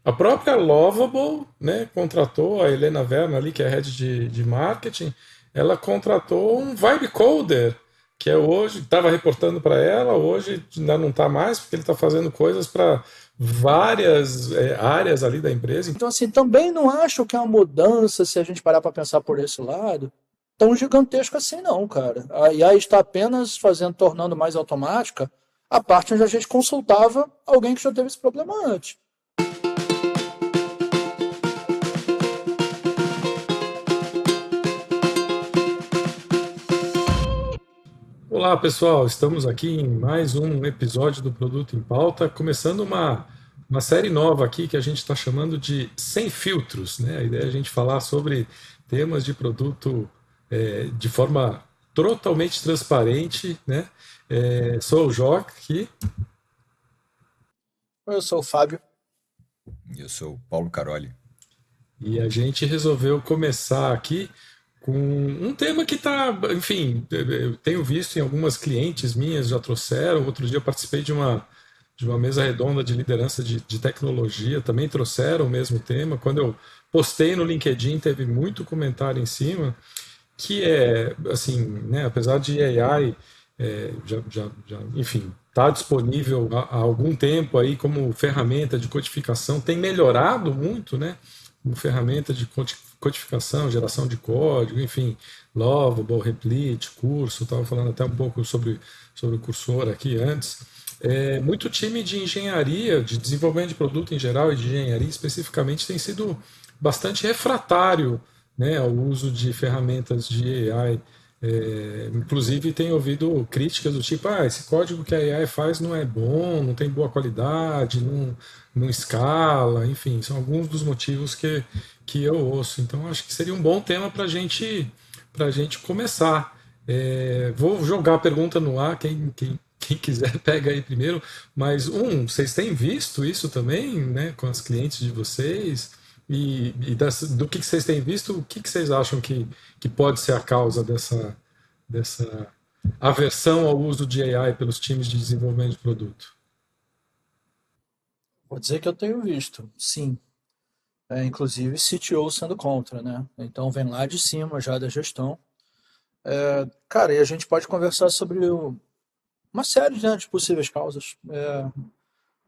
A própria Lovable, né, contratou a Helena Werner ali, que é head de marketing, ela contratou um vibe coder, que é hoje, estava reportando para ela, hoje ainda não está mais, porque ele está fazendo coisas para várias áreas ali da empresa. Então, assim, também não acho que é uma mudança, se a gente parar para pensar por esse lado, tão gigantesca assim, não, cara. A IA está apenas fazendo, tornando mais automática a parte onde a gente consultava alguém que já teve esse problema antes. Olá, pessoal, estamos aqui em mais um episódio do Produto em Pauta, começando uma série nova aqui que a gente está chamando de Sem Filtros, né? A ideia é a gente falar sobre temas de produto de forma totalmente transparente, né? Sou o Joca aqui. Eu sou o Fábio. Eu sou o Paulo Caroli. E a gente resolveu começar aqui com um tema que está, enfim, eu tenho visto em algumas clientes minhas já trouxeram. Outro dia eu participei de uma mesa redonda de liderança de tecnologia, também trouxeram o mesmo tema. Quando eu postei no LinkedIn, teve muito comentário em cima, que é, assim, né, apesar de AI, enfim, está disponível há algum tempo aí como ferramenta de codificação, tem melhorado muito, né? Como ferramenta de codificação, geração de código, enfim, Lovable, Replit, curso, estava falando até um pouco sobre o cursor aqui antes. Muito time de engenharia, de desenvolvimento de produto em geral e de engenharia especificamente, tem sido bastante refratário, né, ao uso de ferramentas de AI. Inclusive, tem ouvido críticas do tipo: esse código que a AI faz não é bom, não tem boa qualidade, não escala, enfim, são alguns dos motivos que eu ouço. Então, acho que seria um bom tema para gente começar. Vou jogar a pergunta no ar, quem quiser pega aí primeiro, mas vocês têm visto isso também, né, com as clientes de vocês? Do que vocês têm visto, o que vocês acham que pode ser a causa dessa aversão ao uso de AI pelos times de desenvolvimento de produto? Vou dizer que eu tenho visto, sim. Inclusive CTO sendo contra, né? Então vem lá de cima já da gestão. Cara, e a gente pode conversar sobre uma série, né, de possíveis causas.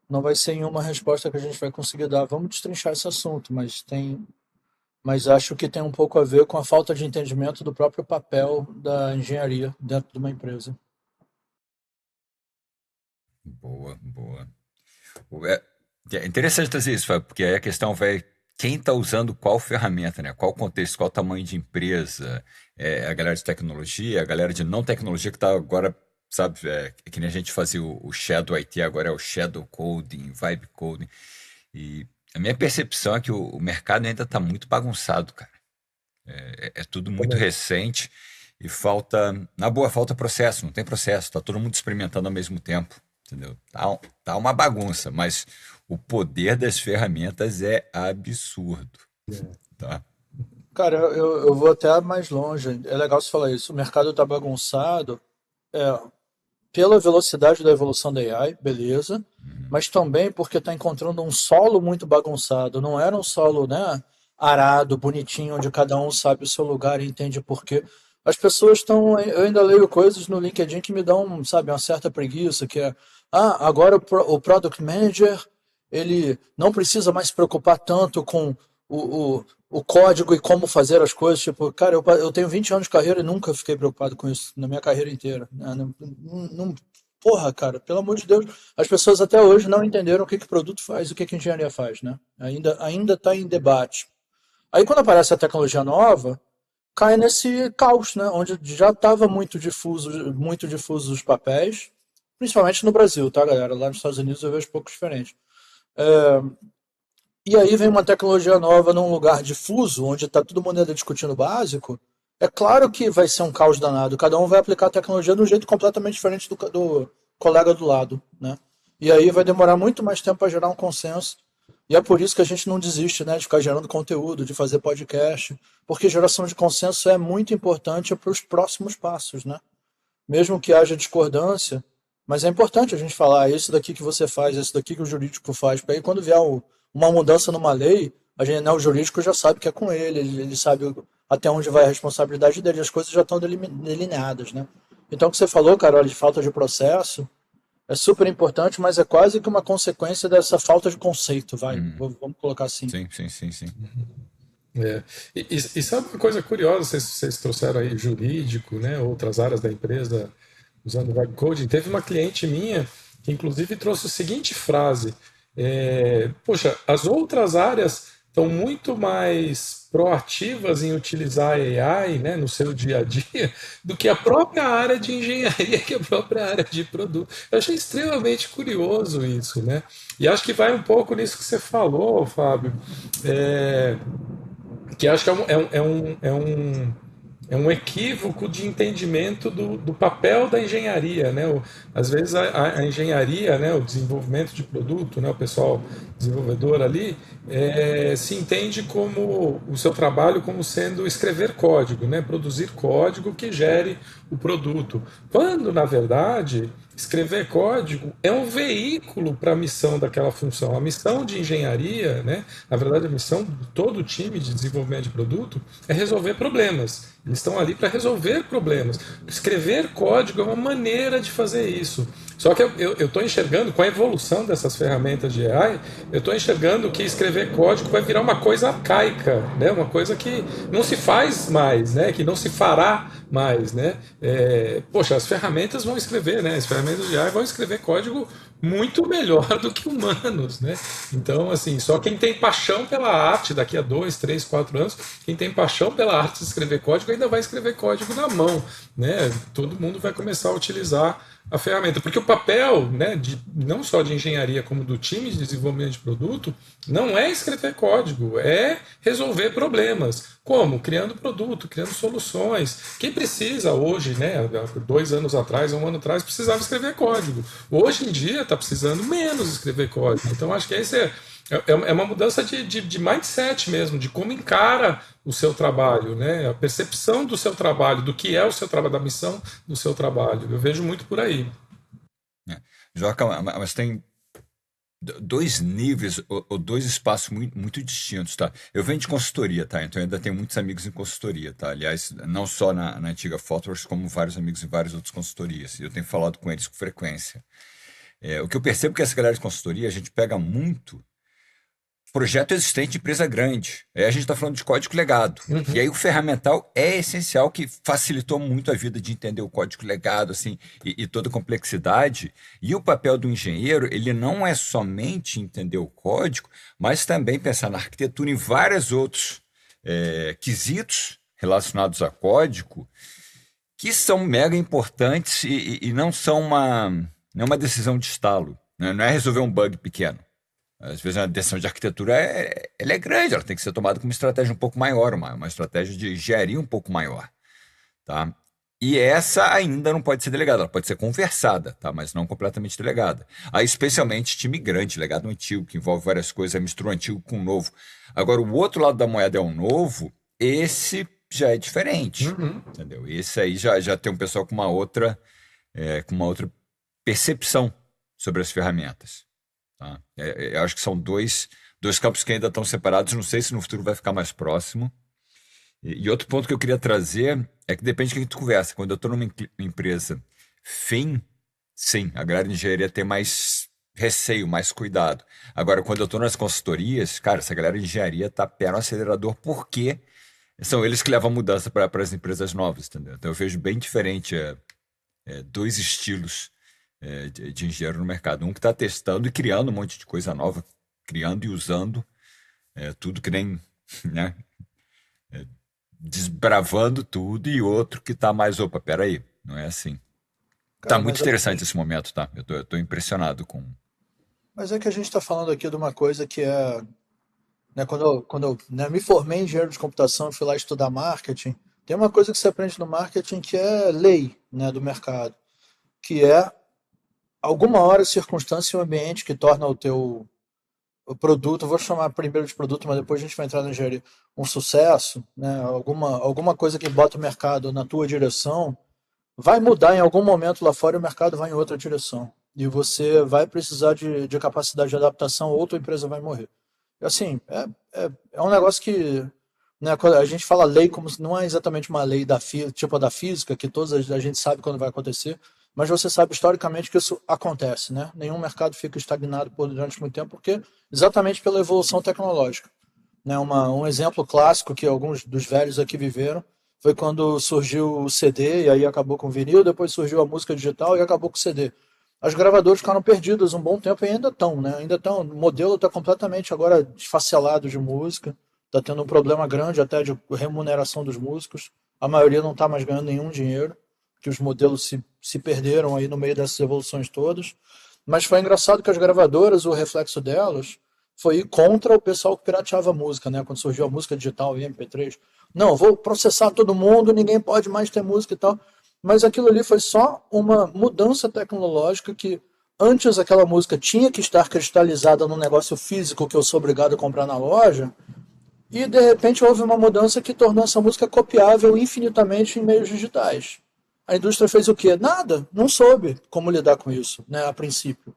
Não vai ser em uma resposta que a gente vai conseguir dar. Vamos destrinchar esse assunto, mas acho que tem um pouco a ver com a falta de entendimento do próprio papel da engenharia dentro de uma empresa. Boa, boa. É é interessante trazer isso, Fábio, porque aí a questão vai quem está usando qual ferramenta, né? Qual contexto, qual tamanho de empresa, a galera de tecnologia, a galera de não tecnologia que está agora, sabe, que nem a gente fazia o Shadow IT, agora é o Shadow Coding, Vibe Coding. E a minha percepção é que o mercado ainda está muito bagunçado, cara. É tudo muito Também. recente e na boa, falta processo, não tem processo, tá todo mundo experimentando ao mesmo tempo, entendeu? Tá uma bagunça, mas o poder das ferramentas é absurdo, tá? Cara, eu vou até mais longe. É legal você falar isso. O mercado está bagunçado pela velocidade da evolução da AI, beleza, Uhum. mas também porque está encontrando um solo muito bagunçado. Não era um solo, né, arado, bonitinho, onde cada um sabe o seu lugar e entende por quê. As pessoas estão. Eu ainda leio coisas no LinkedIn que me dão, sabe, uma certa preguiça, que é. Agora o Product Manager, ele não precisa mais se preocupar tanto com o código e como fazer as coisas. Tipo, cara, eu tenho 20 anos de carreira e nunca fiquei preocupado com isso na minha carreira inteira, né? Porra, cara, pelo amor de Deus, as pessoas até hoje não entenderam o que que produto faz e o que que engenharia faz, né? Ainda está em debate. Aí quando aparece a tecnologia nova, cai nesse caos, né? Onde já estava muito difuso os papéis, principalmente no Brasil, tá, galera? Lá nos Estados Unidos eu vejo um pouco diferente. E aí vem uma tecnologia nova num lugar difuso, onde está todo mundo ainda discutindo o básico. É claro que vai ser um caos danado. Cada um vai aplicar a tecnologia de um jeito completamente diferente do colega do lado, né? E aí vai demorar muito mais tempo para gerar um consenso. E é por isso que a gente não desiste, né, de ficar gerando conteúdo, de fazer podcast, porque geração de consenso é muito importante para os próximos passos, né? Mesmo que haja discordância, mas é importante a gente falar, "É isso daqui que você faz, é isso daqui que o jurídico faz, para aí quando vier uma mudança numa lei, né, o jurídico já sabe que é com ele sabe até onde vai a responsabilidade dele, as coisas já estão delineadas, né? Então, o que você falou, Carol, de falta de processo, é super importante, mas é quase que uma consequência dessa falta de conceito, vamos colocar assim. Sim, sim, sim, sim. É. E sabe uma coisa curiosa, vocês trouxeram aí jurídico, né, outras áreas da empresa usando o Vibe Coding. Teve uma cliente minha que inclusive trouxe a seguinte frase: poxa, as outras áreas estão muito mais proativas em utilizar AI, né, no seu dia a dia do que a própria área de engenharia, que é a própria área de produto. Eu achei extremamente curioso isso, né? E acho que vai um pouco nisso que você falou, Fábio. É, que acho que é um equívoco de entendimento do papel da engenharia, né? Às vezes a engenharia, né, o desenvolvimento de produto, né, o pessoal desenvolvedor ali, se entende como o seu trabalho como sendo escrever código, né, produzir código que gere o produto. Quando, na verdade, escrever código é um veículo para a missão daquela função. A missão de engenharia, né, na verdade, a missão de todo o time de desenvolvimento de produto é resolver problemas. Eles estão ali para resolver problemas. Escrever código é uma maneira de fazer isso. Só que eu estou enxergando, com a evolução dessas ferramentas de AI, eu estou enxergando que escrever código vai virar uma coisa arcaica, né? Uma coisa que não se faz mais, né? Que não se fará mais, né? Poxa, as ferramentas vão escrever, né? As ferramentas de AI vão escrever código muito melhor do que humanos, né? Então, assim, só quem tem paixão pela arte daqui a 2, 3, 4 anos, quem tem paixão pela arte de escrever código ainda vai escrever código na mão, né? Todo mundo vai começar a utilizar a ferramenta, porque o papel, né, não só de engenharia como do time de desenvolvimento de produto, não é escrever código, é resolver problemas. Como? Criando produto, criando soluções. Quem precisa hoje, né, há 2 anos atrás, 1 ano atrás, precisava escrever código. Hoje em dia está precisando menos escrever código. Então acho que esse é uma mudança de mindset mesmo, de como encara o seu trabalho, né? A percepção do seu trabalho, do que é o seu trabalho, da missão do seu trabalho. Eu vejo muito por aí. Joca, mas tem 2 níveis ou 2 espaços muito, muito distintos, tá? Eu venho de consultoria, tá? Então eu ainda tenho muitos amigos em consultoria, tá? Aliás, não só na antiga Thoughtworks, como vários amigos em várias outras consultorias. Eu tenho falado com eles com frequência. O que eu percebo é que essa galera de consultoria, a gente pega muito projeto existente de empresa grande. Aí a gente está falando de código legado. E aí o ferramental é essencial, que facilitou muito a vida de entender o código legado, assim, e toda a complexidade. E o papel do engenheiro, ele não é somente entender o código, mas também pensar na arquitetura em vários outros quesitos relacionados a código, que são mega importantes e não são uma decisão de estalo. Né? Não é resolver um bug pequeno. Às vezes a decisão de arquitetura ela é grande, ela tem que ser tomada com uma estratégia um pouco maior, uma estratégia de engenharia um pouco maior. Tá? E essa ainda não pode ser delegada, ela pode ser conversada, tá? Mas não completamente delegada. Aí, especialmente time grande, legado antigo, que envolve várias coisas, mistura o antigo com o novo. Agora, o outro lado da moeda é o novo, esse já é diferente. Entendeu? Esse aí já tem um pessoal com uma outra percepção sobre as ferramentas. Tá? Eu acho que são dois campos que ainda estão separados. Não sei se no futuro vai ficar mais próximo. E outro ponto que eu queria trazer é que depende de quem tu conversa. Quando eu estou numa empresa fim, sim, a galera de engenharia tem mais receio, mais cuidado. Agora, quando eu estou nas consultorias, cara, essa galera de engenharia está pé no acelerador, porque são eles que levam a mudança para as empresas novas, entendeu? Então eu vejo bem diferente 2 estilos de engenheiro no mercado. Um que está testando e criando um monte de coisa nova, criando e usando tudo que nem, né, desbravando tudo, e outro que está mais, opa, peraí, não é assim. Tá muito interessante esse momento, tá? Eu tô impressionado com... Mas é que a gente está falando aqui de uma coisa que é... Né, quando eu né, me formei em engenheiro de computação e fui lá estudar marketing, tem uma coisa que você aprende no marketing que é lei, né, do mercado, que é alguma hora, circunstância e um ambiente que torna o produto, vou chamar primeiro de produto, mas depois a gente vai entrar na engenharia, um sucesso, né? Alguma coisa que bota o mercado na tua direção, vai mudar em algum momento lá fora e o mercado vai em outra direção. E você vai precisar de capacidade de adaptação, ou tua empresa vai morrer. assim, é um negócio que, né, quando a gente fala lei como se não é exatamente uma lei tipo a da física, que a gente sabe quando vai acontecer, mas você sabe historicamente que isso acontece, né? Nenhum mercado fica estagnado durante muito tempo, porque exatamente pela evolução tecnológica. Né? Um exemplo clássico que alguns dos velhos aqui viveram foi quando surgiu o CD e aí acabou com o vinil, depois surgiu a música digital e acabou com o CD. As gravadoras ficaram perdidas um bom tempo e ainda estão, né? Ainda estão. O modelo está completamente agora desfacelado de música, está tendo um problema grande até de remuneração dos músicos. A maioria não está mais ganhando nenhum dinheiro, que os modelos se perderam aí no meio dessas evoluções todas. Mas foi engraçado que as gravadoras, o reflexo delas, foi ir contra o pessoal que pirateava a música, né? Quando surgiu a música digital e MP3. Não, vou processar todo mundo, ninguém pode mais ter música e tal. Mas aquilo ali foi só uma mudança tecnológica que antes aquela música tinha que estar cristalizada num negócio físico que eu sou obrigado a comprar na loja, e de repente houve uma mudança que tornou essa música copiável infinitamente em meios digitais. A indústria fez o quê? Nada, não soube como lidar com isso, né, a princípio.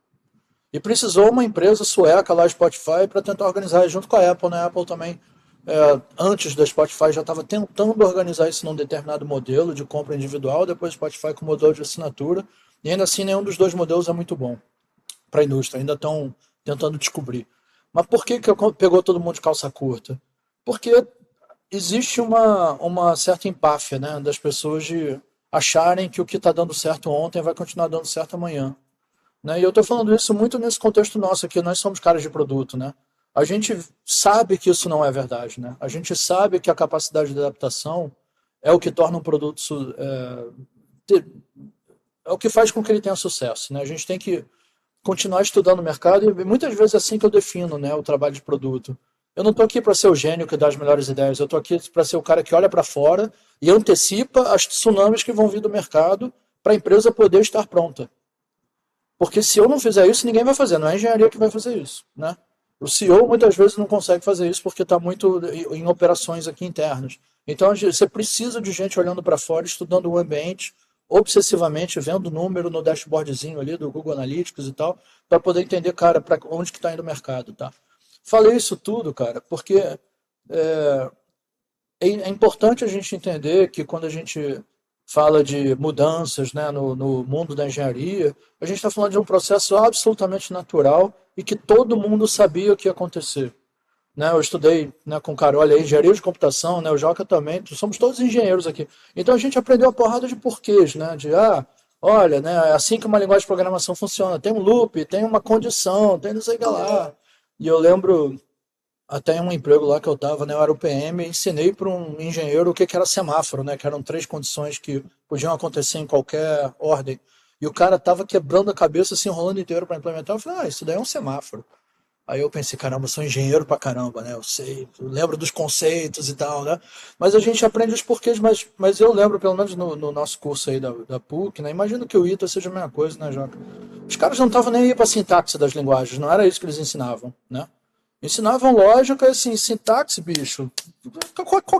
E precisou uma empresa sueca lá, Spotify, para tentar organizar junto com a Apple, né? A Apple também, antes da Spotify, já estava tentando organizar isso num determinado modelo de compra individual, depois Spotify com modelo de assinatura, e ainda assim nenhum dos dois modelos é muito bom para a indústria, ainda estão tentando descobrir. Mas por que pegou todo mundo de calça curta? Porque existe uma certa empáfia, né, das pessoas de acharem que o que está dando certo ontem vai continuar dando certo amanhã. Né? E eu estou falando isso muito nesse contexto nosso aqui, nós somos caras de produto, né? A gente sabe que isso não é verdade, né? A gente sabe que a capacidade de adaptação é o que torna um produto, é o que faz com que ele tenha sucesso, né? A gente tem que continuar estudando o mercado e muitas vezes é assim que eu defino, né, o trabalho de produto. Eu não estou aqui para ser o gênio que dá as melhores ideias, eu estou aqui para ser o cara que olha para fora e antecipa as tsunamis que vão vir do mercado para a empresa poder estar pronta. Porque se eu não fizer isso, ninguém vai fazer, não é a engenharia que vai fazer isso, né? O CEO muitas vezes não consegue fazer isso porque está muito em operações aqui internas. Então você precisa de gente olhando para fora, estudando o ambiente, obsessivamente, vendo o número no dashboardzinho ali do Google Analytics e tal, para poder entender, cara, para onde que está indo o mercado, tá? Falei isso tudo, cara, porque é importante a gente entender que quando a gente fala de mudanças, né, no mundo da engenharia, a gente está falando de um processo absolutamente natural e que todo mundo sabia o que ia acontecer. Né, eu estudei, né, com o Carol, engenharia de computação, né, o Joca também, somos todos engenheiros aqui. Então a gente aprendeu a porrada de porquês, né, olha, né, é assim que uma linguagem de programação funciona, tem um loop, tem uma condição, tem não sei o que lá. E eu lembro, até em um emprego lá que eu estava, né, eu era o PM, ensinei para um engenheiro o que era semáforo, né, que eram 3 condições que podiam acontecer em qualquer ordem. E o cara estava quebrando a cabeça, se enrolando inteiro para implementar. Eu falei, isso daí é um semáforo. Aí eu pensei, caramba, eu sou engenheiro pra caramba, né? Eu sei, eu lembro dos conceitos e tal, né? Mas a gente aprende os porquês, mas eu lembro, pelo menos no nosso curso aí da PUC, né? Imagino que o ITA seja a mesma coisa, né, Joca? Os caras não estavam nem aí pra sintaxe das linguagens, não era isso que eles ensinavam, né? Ensinavam lógica, assim, sintaxe, bicho,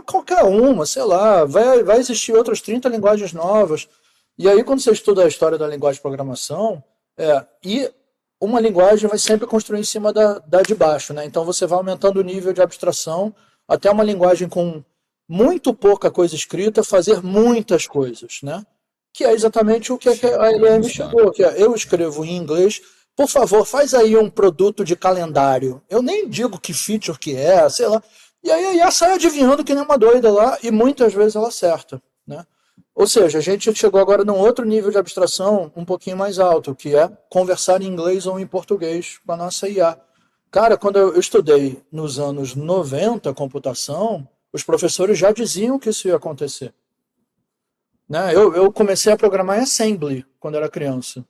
qualquer uma, sei lá, vai existir outras 30 linguagens novas. E aí, quando você estuda a história da linguagem de programação, e uma linguagem vai sempre construir em cima da de baixo, né? Então você vai aumentando o nível de abstração até uma linguagem com muito pouca coisa escrita fazer muitas coisas, né? Que é exatamente o que a LM chegou, que é eu escrevo em inglês, por favor, faz aí um produto de calendário. Eu nem digo que feature que é, sei lá. E aí a IA sai adivinhando que nem uma doida lá e muitas vezes ela acerta, né? Ou seja, a gente chegou agora num outro nível de abstração um pouquinho mais alto, que é conversar em inglês ou em português com a nossa IA. Cara, quando eu estudei nos anos 90 computação, os professores já diziam que isso ia acontecer. Né? Eu comecei a programar em Assembly quando era criança.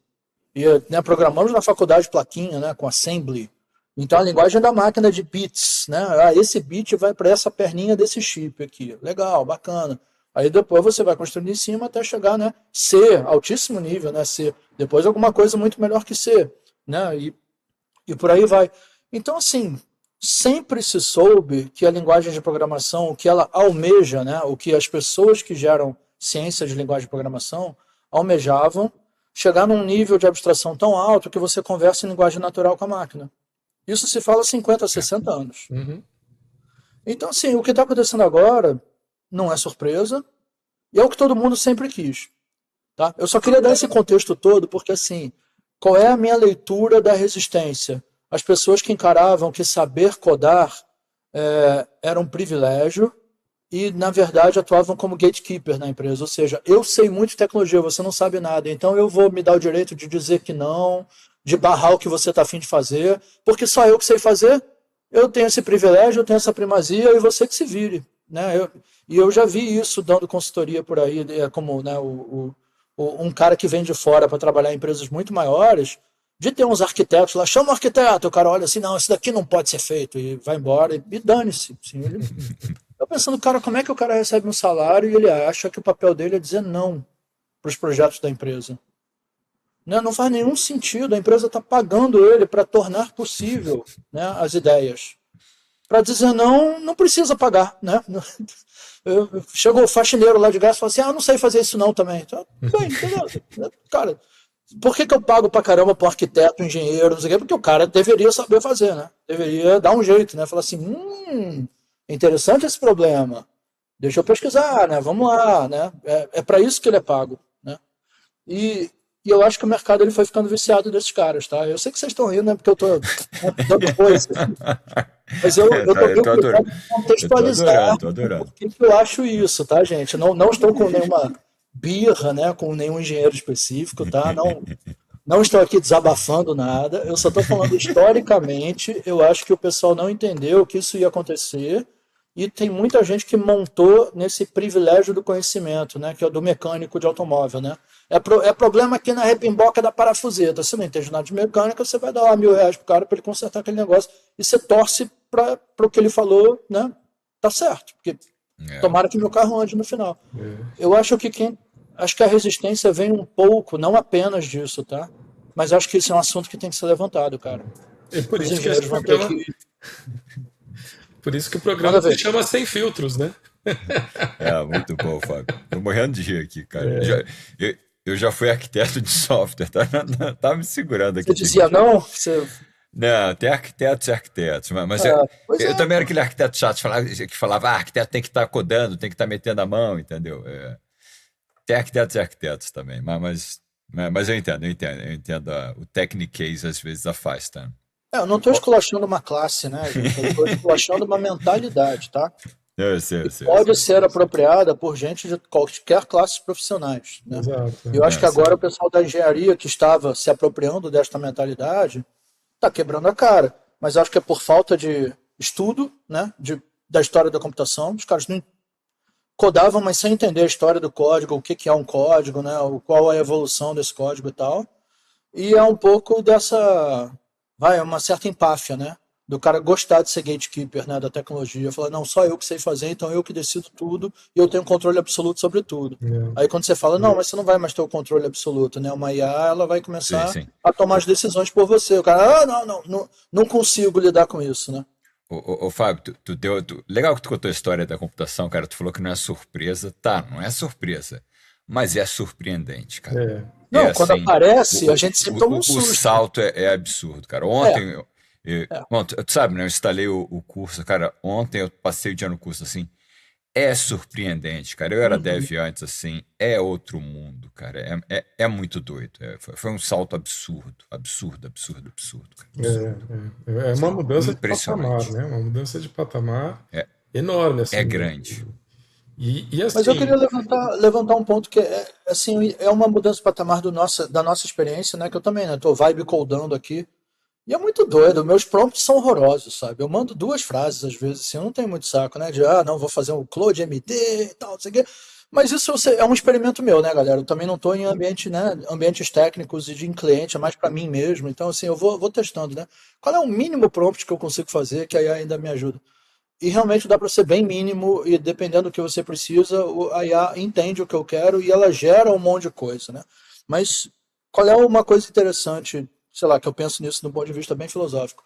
E, né, programamos na faculdade plaquinha, né, com Assembly. Então a linguagem da máquina de bits, né? Esse bit vai para essa perninha desse chip aqui. Legal, bacana. Aí depois você vai construindo em cima até chegar, né, C, altíssimo nível, né, C. Depois alguma coisa muito melhor que C, né, e por aí vai. Então, assim, sempre se soube que a linguagem de programação, o que ela almeja, né, o que as pessoas que geram ciência de linguagem de programação almejavam, chegar num nível de abstração tão alto que você conversa em linguagem natural com a máquina. Isso se fala 50, 60 anos. Uhum. Então, assim, o que está acontecendo agora não é surpresa e é o que todo mundo sempre quis. Tá? Eu só queria dar esse contexto todo porque, assim, qual é a minha leitura da resistência? As pessoas que encaravam que saber codar era um privilégio e, na verdade, atuavam como gatekeeper na empresa. Ou seja, eu sei muito de tecnologia, você não sabe nada, então eu vou me dar o direito de dizer que não, de barrar o que você está afim de fazer, porque só eu que sei fazer, eu tenho esse privilégio, eu tenho essa primazia e você que se vire. Né? E eu já vi isso dando consultoria por aí, como né, um cara que vem de fora para trabalhar em empresas muito maiores, de ter uns arquitetos lá, chama o arquiteto, o cara olha assim, não, isso daqui não pode ser feito, e vai embora, e dane-se. Assim, eu pensando, cara, como é que o cara recebe um salário e ele acha que o papel dele é dizer não para os projetos da empresa? Né? Não faz nenhum sentido, a empresa está pagando ele para tornar possível, né, as ideias. Para dizer não, não precisa pagar. Né? Chegou o faxineiro lá de graça e falou assim, eu não sei fazer isso não também. Então, bem, beleza. Cara, por que eu pago pra caramba pro arquiteto, engenheiro, não sei o quê? Porque o cara deveria saber fazer, né? Deveria dar um jeito, né? Falar assim, interessante esse problema. Deixa eu pesquisar, né? Vamos lá, né? É para isso que ele é pago, né? E eu acho que o mercado ele foi ficando viciado desses caras, tá? Eu sei que vocês estão rindo, né? Porque eu tô dando coisa. Mas eu tô bem cuidado de contextualizar tô adorando. por que eu acho isso, tá, gente? Não estou com nenhuma birra, né? Com nenhum engenheiro específico, tá? Não estou aqui desabafando nada. Eu só estou falando historicamente. Eu acho que o pessoal não entendeu que isso ia acontecer. E tem muita gente que montou nesse privilégio do conhecimento, né? Que é o do mecânico de automóvel, né? É problema aqui na repimboca da parafuseta. Você não entende nada de mecânica, você vai dar lá R$ 1.000 pro cara para ele consertar aquele negócio. E você torce para o que ele falou, né? Tá certo. Porque tomara que meu carro ande no final. Eu acho que acho que a resistência vem um pouco, não apenas disso, tá? Mas acho que isso é um assunto que tem que ser levantado, cara. É por Os isso que engenheiros vão ter que. Por isso que o programa se chama Sem Filtros, né? Muito bom, Fábio. Tô morrendo de rir aqui, cara. Eu já fui arquiteto de software, tá me segurando aqui. Você dizia não? Não, tem arquitetos e arquitetos, mas eu também era aquele arquiteto chato que falava, arquiteto tem que estar codando, tem que estar metendo a mão, entendeu? Tem arquitetos e arquitetos também, mas eu entendo o techniquez às vezes afasta. Eu não estou esculachando uma classe, né, gente? Eu estou esculachando uma mentalidade, tá? Eu sei. Pode ser apropriada por gente de qualquer classe profissionais, né? Exato. E eu acho que agora o pessoal da engenharia que estava se apropriando desta mentalidade está quebrando a cara. Mas acho que é por falta de estudo, né, da história da computação. Os caras não codavam, mas sem entender a história do código, o que é um código, né, qual é a evolução desse código e tal. E é um pouco dessa... uma certa empáfia, né? Do cara gostar de ser gatekeeper, né, da tecnologia. Falar, não, só eu que sei fazer, então eu que decido tudo e eu tenho controle absoluto sobre tudo. Aí quando você fala, não, mas você não vai mais ter o controle absoluto, né? Uma IA, ela vai começar a tomar as decisões por você. O cara, não consigo lidar com isso, né? Ô Fábio, legal que tu contou a história da computação, cara. Tu falou que não é surpresa. Tá, não é surpresa, mas é surpreendente, cara. Não, quando assim, aparece, a gente sempre toma um susto. O salto é absurdo, cara. Ontem, tu sabe, né? Eu instalei o curso, cara. Ontem eu passei o dia no curso, assim. É surpreendente, cara. Eu era dev antes, assim. É outro mundo, cara. É muito doido. Foi um salto absurdo. Cara. É uma mudança de patamar, né? Uma mudança de patamar enorme, assim. É grande. E assim, mas eu queria levantar um ponto que assim, é uma mudança de patamar da nossa experiência, né? Que eu também, né? Tô vibe codando aqui. E é muito doido, meus prompts são horrorosos, sabe? Eu mando 2 frases às vezes, assim, eu não tenho muito saco, né? De, não, vou fazer um Claude MD e tal, não sei o quê. Mas isso é um experimento meu, né, galera? Eu também não estou em ambientes técnicos e de cliente, é mais para mim mesmo. Então, assim, eu vou testando, né? Qual é o mínimo prompt que eu consigo fazer que aí ainda me ajuda? E realmente dá para ser bem mínimo e dependendo do que você precisa, a IA entende o que eu quero e ela gera um monte de coisa, né? Mas qual é uma coisa interessante, sei lá, que eu penso nisso do ponto de vista bem filosófico?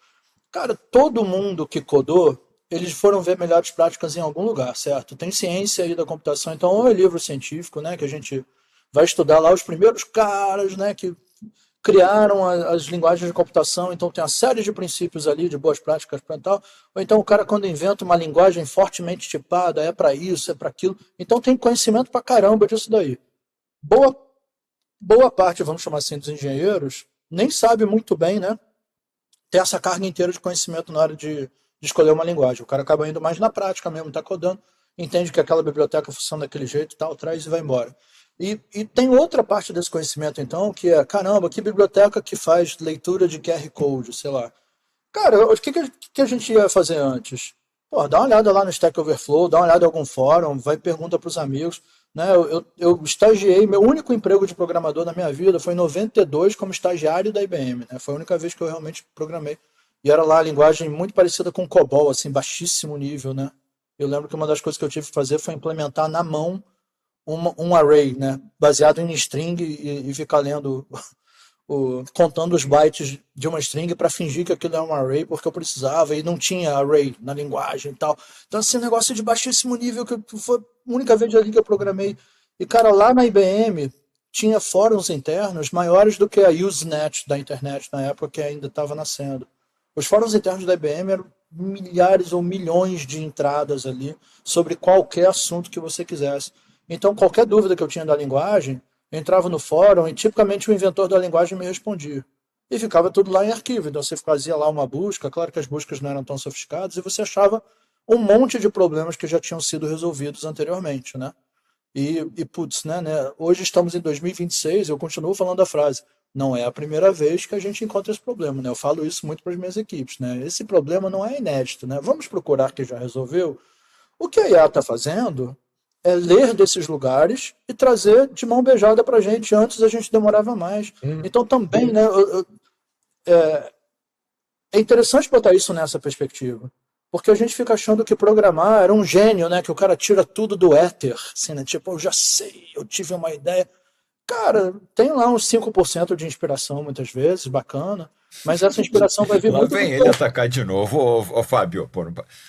Cara, todo mundo que codou, eles foram ver melhores práticas em algum lugar, certo? Tem ciência aí da computação, então ou é livro científico, né, que a gente vai estudar lá os primeiros caras, né, que criaram as linguagens de computação, então tem uma série de princípios ali, de boas práticas para tal. Ou então o cara, quando inventa uma linguagem fortemente tipada, é para isso, é para aquilo. Então tem conhecimento para caramba disso daí. Boa, boa parte, vamos chamar assim, dos engenheiros, nem sabe muito bem, né? Ter essa carga inteira de conhecimento na hora de escolher uma linguagem. O cara acaba indo mais na prática mesmo, tá codando, entende que aquela biblioteca funciona daquele jeito e tal, traz e vai embora. E tem outra parte desse conhecimento, então, que é, caramba, que biblioteca que faz leitura de QR Code, sei lá. Cara, o que a gente ia fazer antes? Pô, dá uma olhada lá no Stack Overflow, dá uma olhada em algum fórum, vai pergunta para os amigos. Né? Eu estagiei, meu único emprego de programador na minha vida foi em 92 como estagiário da IBM. Né? Foi a única vez que eu realmente programei. E era lá a linguagem muito parecida com COBOL, assim, baixíssimo nível, né? Eu lembro que uma das coisas que eu tive que fazer foi implementar na mão um array, né? Baseado em string e ficar lendo contando os bytes de uma string para fingir que aquilo é um array porque eu precisava e não tinha array na linguagem e tal. Então, assim, um negócio de baixíssimo nível que foi a única vez ali que eu programei. E, cara, lá na IBM tinha fóruns internos maiores do que a Usenet da internet na época que ainda estava nascendo. Os fóruns internos da IBM eram milhares ou milhões de entradas ali sobre qualquer assunto que você quisesse. Então, qualquer dúvida que eu tinha da linguagem, eu entrava no fórum e tipicamente o inventor da linguagem me respondia. E ficava tudo lá em arquivo. Então você fazia lá uma busca, claro que as buscas não eram tão sofisticadas, e você achava um monte de problemas que já tinham sido resolvidos anteriormente, né? Putz, né? Hoje estamos em 2026, eu continuo falando a frase, não é a primeira vez que a gente encontra esse problema, né? Eu falo isso muito para as minhas equipes, né? Esse problema não é inédito, né? Vamos procurar quem já resolveu. O que a IA está fazendo é ler desses lugares e trazer de mão beijada para a gente. Antes a gente demorava mais. Então também, né, é interessante botar isso nessa perspectiva. Porque a gente fica achando que programar era um gênio, né? Que o cara tira tudo do éter. Assim, né? Tipo, eu já sei, eu tive uma ideia. Cara, tem lá uns 5% de inspiração, muitas vezes, bacana. Mas essa inspiração vai vir Lá muito vem ele atacar de novo. Ô, Fábio, pô,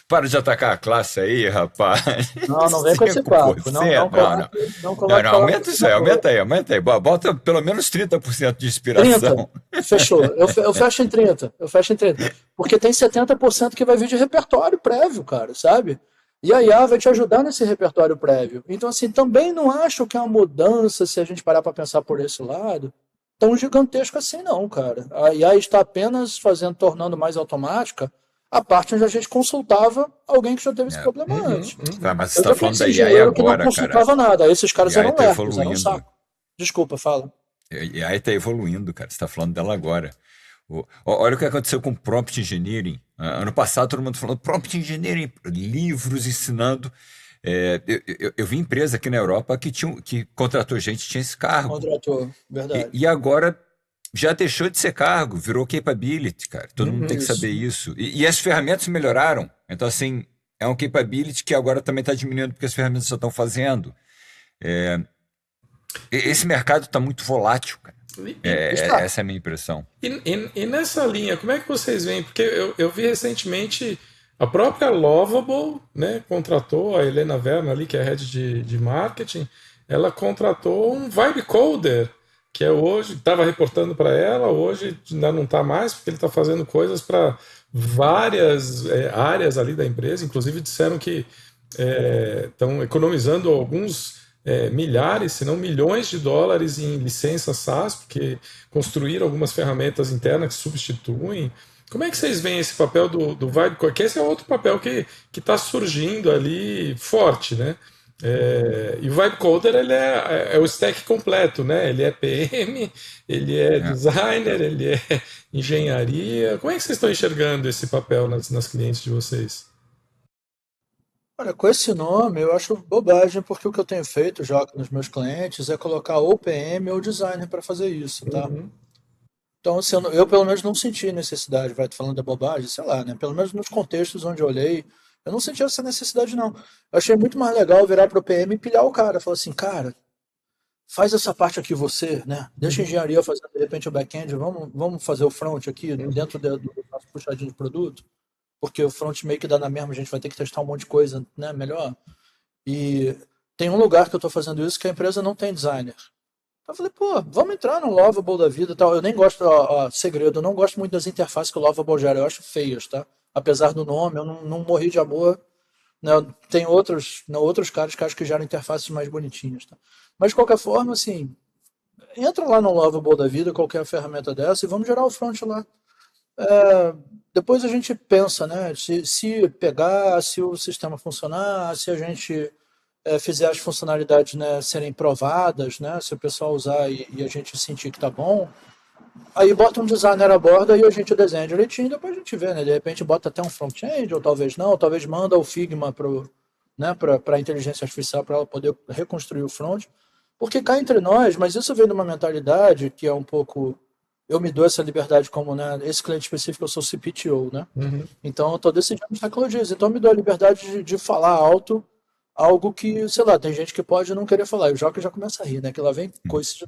para de atacar a classe aí, rapaz. Não vem com esse papo. Não, 5%? não Não, coloque aumenta palavras isso na aí, boca. aumenta aí. Bota pelo menos 30% de 30, inspiração. fechou. Eu fecho em 30. Eu fecho em 30. Porque tem 70% que vai vir de repertório prévio, cara, sabe? E a IA vai te ajudar nesse repertório prévio. Então, assim, também não acho que é uma mudança, se a gente parar para pensar por esse lado, tão gigantesco assim, não, cara. A IA está apenas tornando mais automática a parte onde a gente consultava alguém que já teve esse É. problema antes. Mas você Eu está já falando conheci da IA engenheiro que não agora, cara. consultava nada. Esses caras A AI eram está lerdos, eram um evoluindo. saco. Desculpa, fala. A AI está evoluindo, cara. Você está falando dela agora. Olha o que aconteceu com prompt engineering. Ano passado, todo mundo falando prompt engineering, livros ensinando. Eu vi empresa aqui na Europa que contratou gente que tinha esse cargo. Contratou, verdade. E agora já deixou de ser cargo, virou capability, cara. Todo mundo tem que Isso. saber isso. E as ferramentas melhoraram. Então, assim, é um capability que agora também está diminuindo porque as ferramentas já estão fazendo. Esse mercado está muito volátil, cara. Essa é a minha impressão. E nessa linha, como é que vocês veem? Porque eu vi recentemente a própria Lovable, né, contratou a Helena Werner ali, que é head de marketing, ela contratou um vibe coder, que é hoje, estava reportando para ela, hoje ainda não está mais, porque ele está fazendo coisas para várias áreas ali da empresa, inclusive disseram que estão economizando alguns milhares, se não milhões de dólares em licenças SaaS, porque construíram algumas ferramentas internas que substituem. Como é que vocês veem esse papel do Vibe Coder? Que esse é outro papel que está surgindo ali forte, né? E o Vibe Coder ele é o stack completo, né? Ele é PM, ele é designer, ele é engenharia. Como é que vocês estão enxergando esse papel nas clientes de vocês? Olha, com esse nome eu acho bobagem, porque o que eu tenho feito já nos meus clientes é colocar ou PM ou designer para fazer isso, tá? Então, assim, eu pelo menos não senti necessidade, vai falando da bobagem, sei lá, né? Pelo menos nos contextos onde eu olhei, eu não senti essa necessidade, não. Eu achei muito mais legal virar pro PM e pilhar o cara. Falar assim, cara, faz essa parte aqui você, né? Deixa a engenharia fazer de repente o back-end, vamos fazer o front aqui dentro do nosso puxadinho de produto, porque o front meio que dá na mesma, a gente vai ter que testar um monte de coisa, né? Melhor. E tem um lugar que eu estou fazendo isso que a empresa não tem designer. Eu falei, pô, vamos entrar no Lovable da vida e tal. Eu nem gosto, ó, segredo, eu não gosto muito das interfaces que o Lovable gera, eu acho feias, tá? Apesar do nome, eu não morri de amor, né? Tem outros, né, outros caras que acham que geram interfaces mais bonitinhas, tá? Mas de qualquer forma, assim, entra lá no Lovable da vida, qualquer ferramenta dessa, e vamos gerar o front lá. Depois a gente pensa, né? Se pegar, se o sistema funcionar, se a gente fizer as funcionalidades, né, serem provadas, né? Se o pessoal usar e a gente sentir que tá bom, aí bota um designer a bordo e a gente desenha direitinho, depois a gente vê, né? De repente bota até um front-end, ou talvez não, ou talvez manda o Figma né, para a inteligência artificial para ela poder reconstruir o front. Porque cá entre nós, mas isso vem de uma mentalidade que é um pouco. Eu me dou essa liberdade como, né? Esse cliente específico eu sou CPTO, né? Uhum. Então eu estou decidindo tecnologias. Então eu me dou a liberdade de falar alto algo que, sei lá, tem gente que pode não querer falar. E o Joca já começa a rir, né? Que lá vem coisa de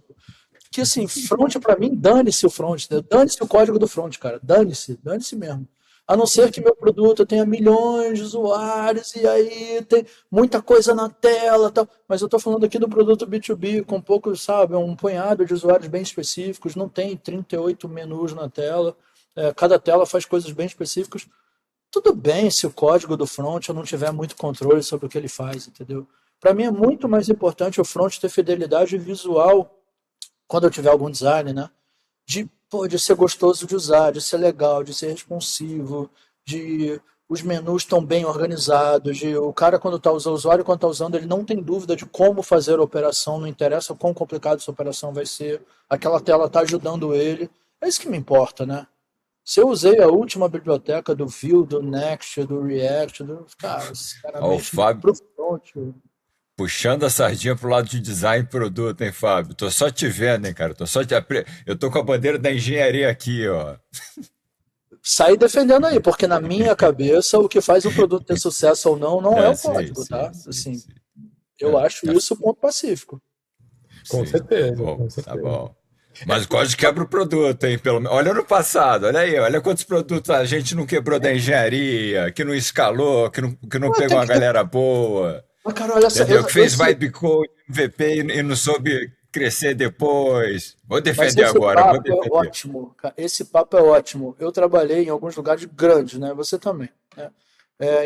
que assim, front pra mim, dane-se o front, né? Dane-se o código do front, cara, dane-se mesmo. A não ser que meu produto tenha milhões de usuários e aí tem muita coisa na tela, tal. Mas eu tô falando aqui do produto B2B com poucos, sabe, um punhado de usuários bem específicos, não tem 38 menus na tela, cada tela faz coisas bem específicas. Tudo bem se o código do front eu não tiver muito controle sobre o que ele faz, entendeu? Para mim é muito mais importante o front ter fidelidade visual quando eu tiver algum design, né? De ser gostoso de usar, de ser legal, de ser responsivo, de os menus estão bem organizados, de o cara quando está usando, o usuário quando está usando, ele não tem dúvida de como fazer a operação, não interessa o quão complicado essa operação vai ser, aquela tela está ajudando ele. É isso que me importa, né? Se eu usei a última biblioteca do Vue, do Next, do React, cara, Ó, o sinceramente, Fábio pro front, puxando a sardinha pro lado de design e produto, hein, Fábio? Tô só te vendo, hein, cara? Eu tô com a bandeira da engenharia aqui, ó. sair defendendo aí, porque na minha cabeça o que faz o produto ter sucesso ou não não é É, o sim, código, sim, tá? sim, Assim, sim. eu É, acho isso ponto pacífico. Com sim. certeza, Bom, com tá certeza. bom. Mas o código quebra o produto, hein? Olha no passado, olha aí, olha quantos produtos a gente não quebrou da engenharia, que não escalou, que não pegou Tem uma que ter... galera boa, Mas, cara, olha essa, entendeu? Que fez esse, vibe code, MVP e não soube crescer depois. Vou mas defender esse agora, vou papo é defender. ótimo, cara. Esse papo é ótimo. Eu trabalhei em alguns lugares grandes, né? Você também, né?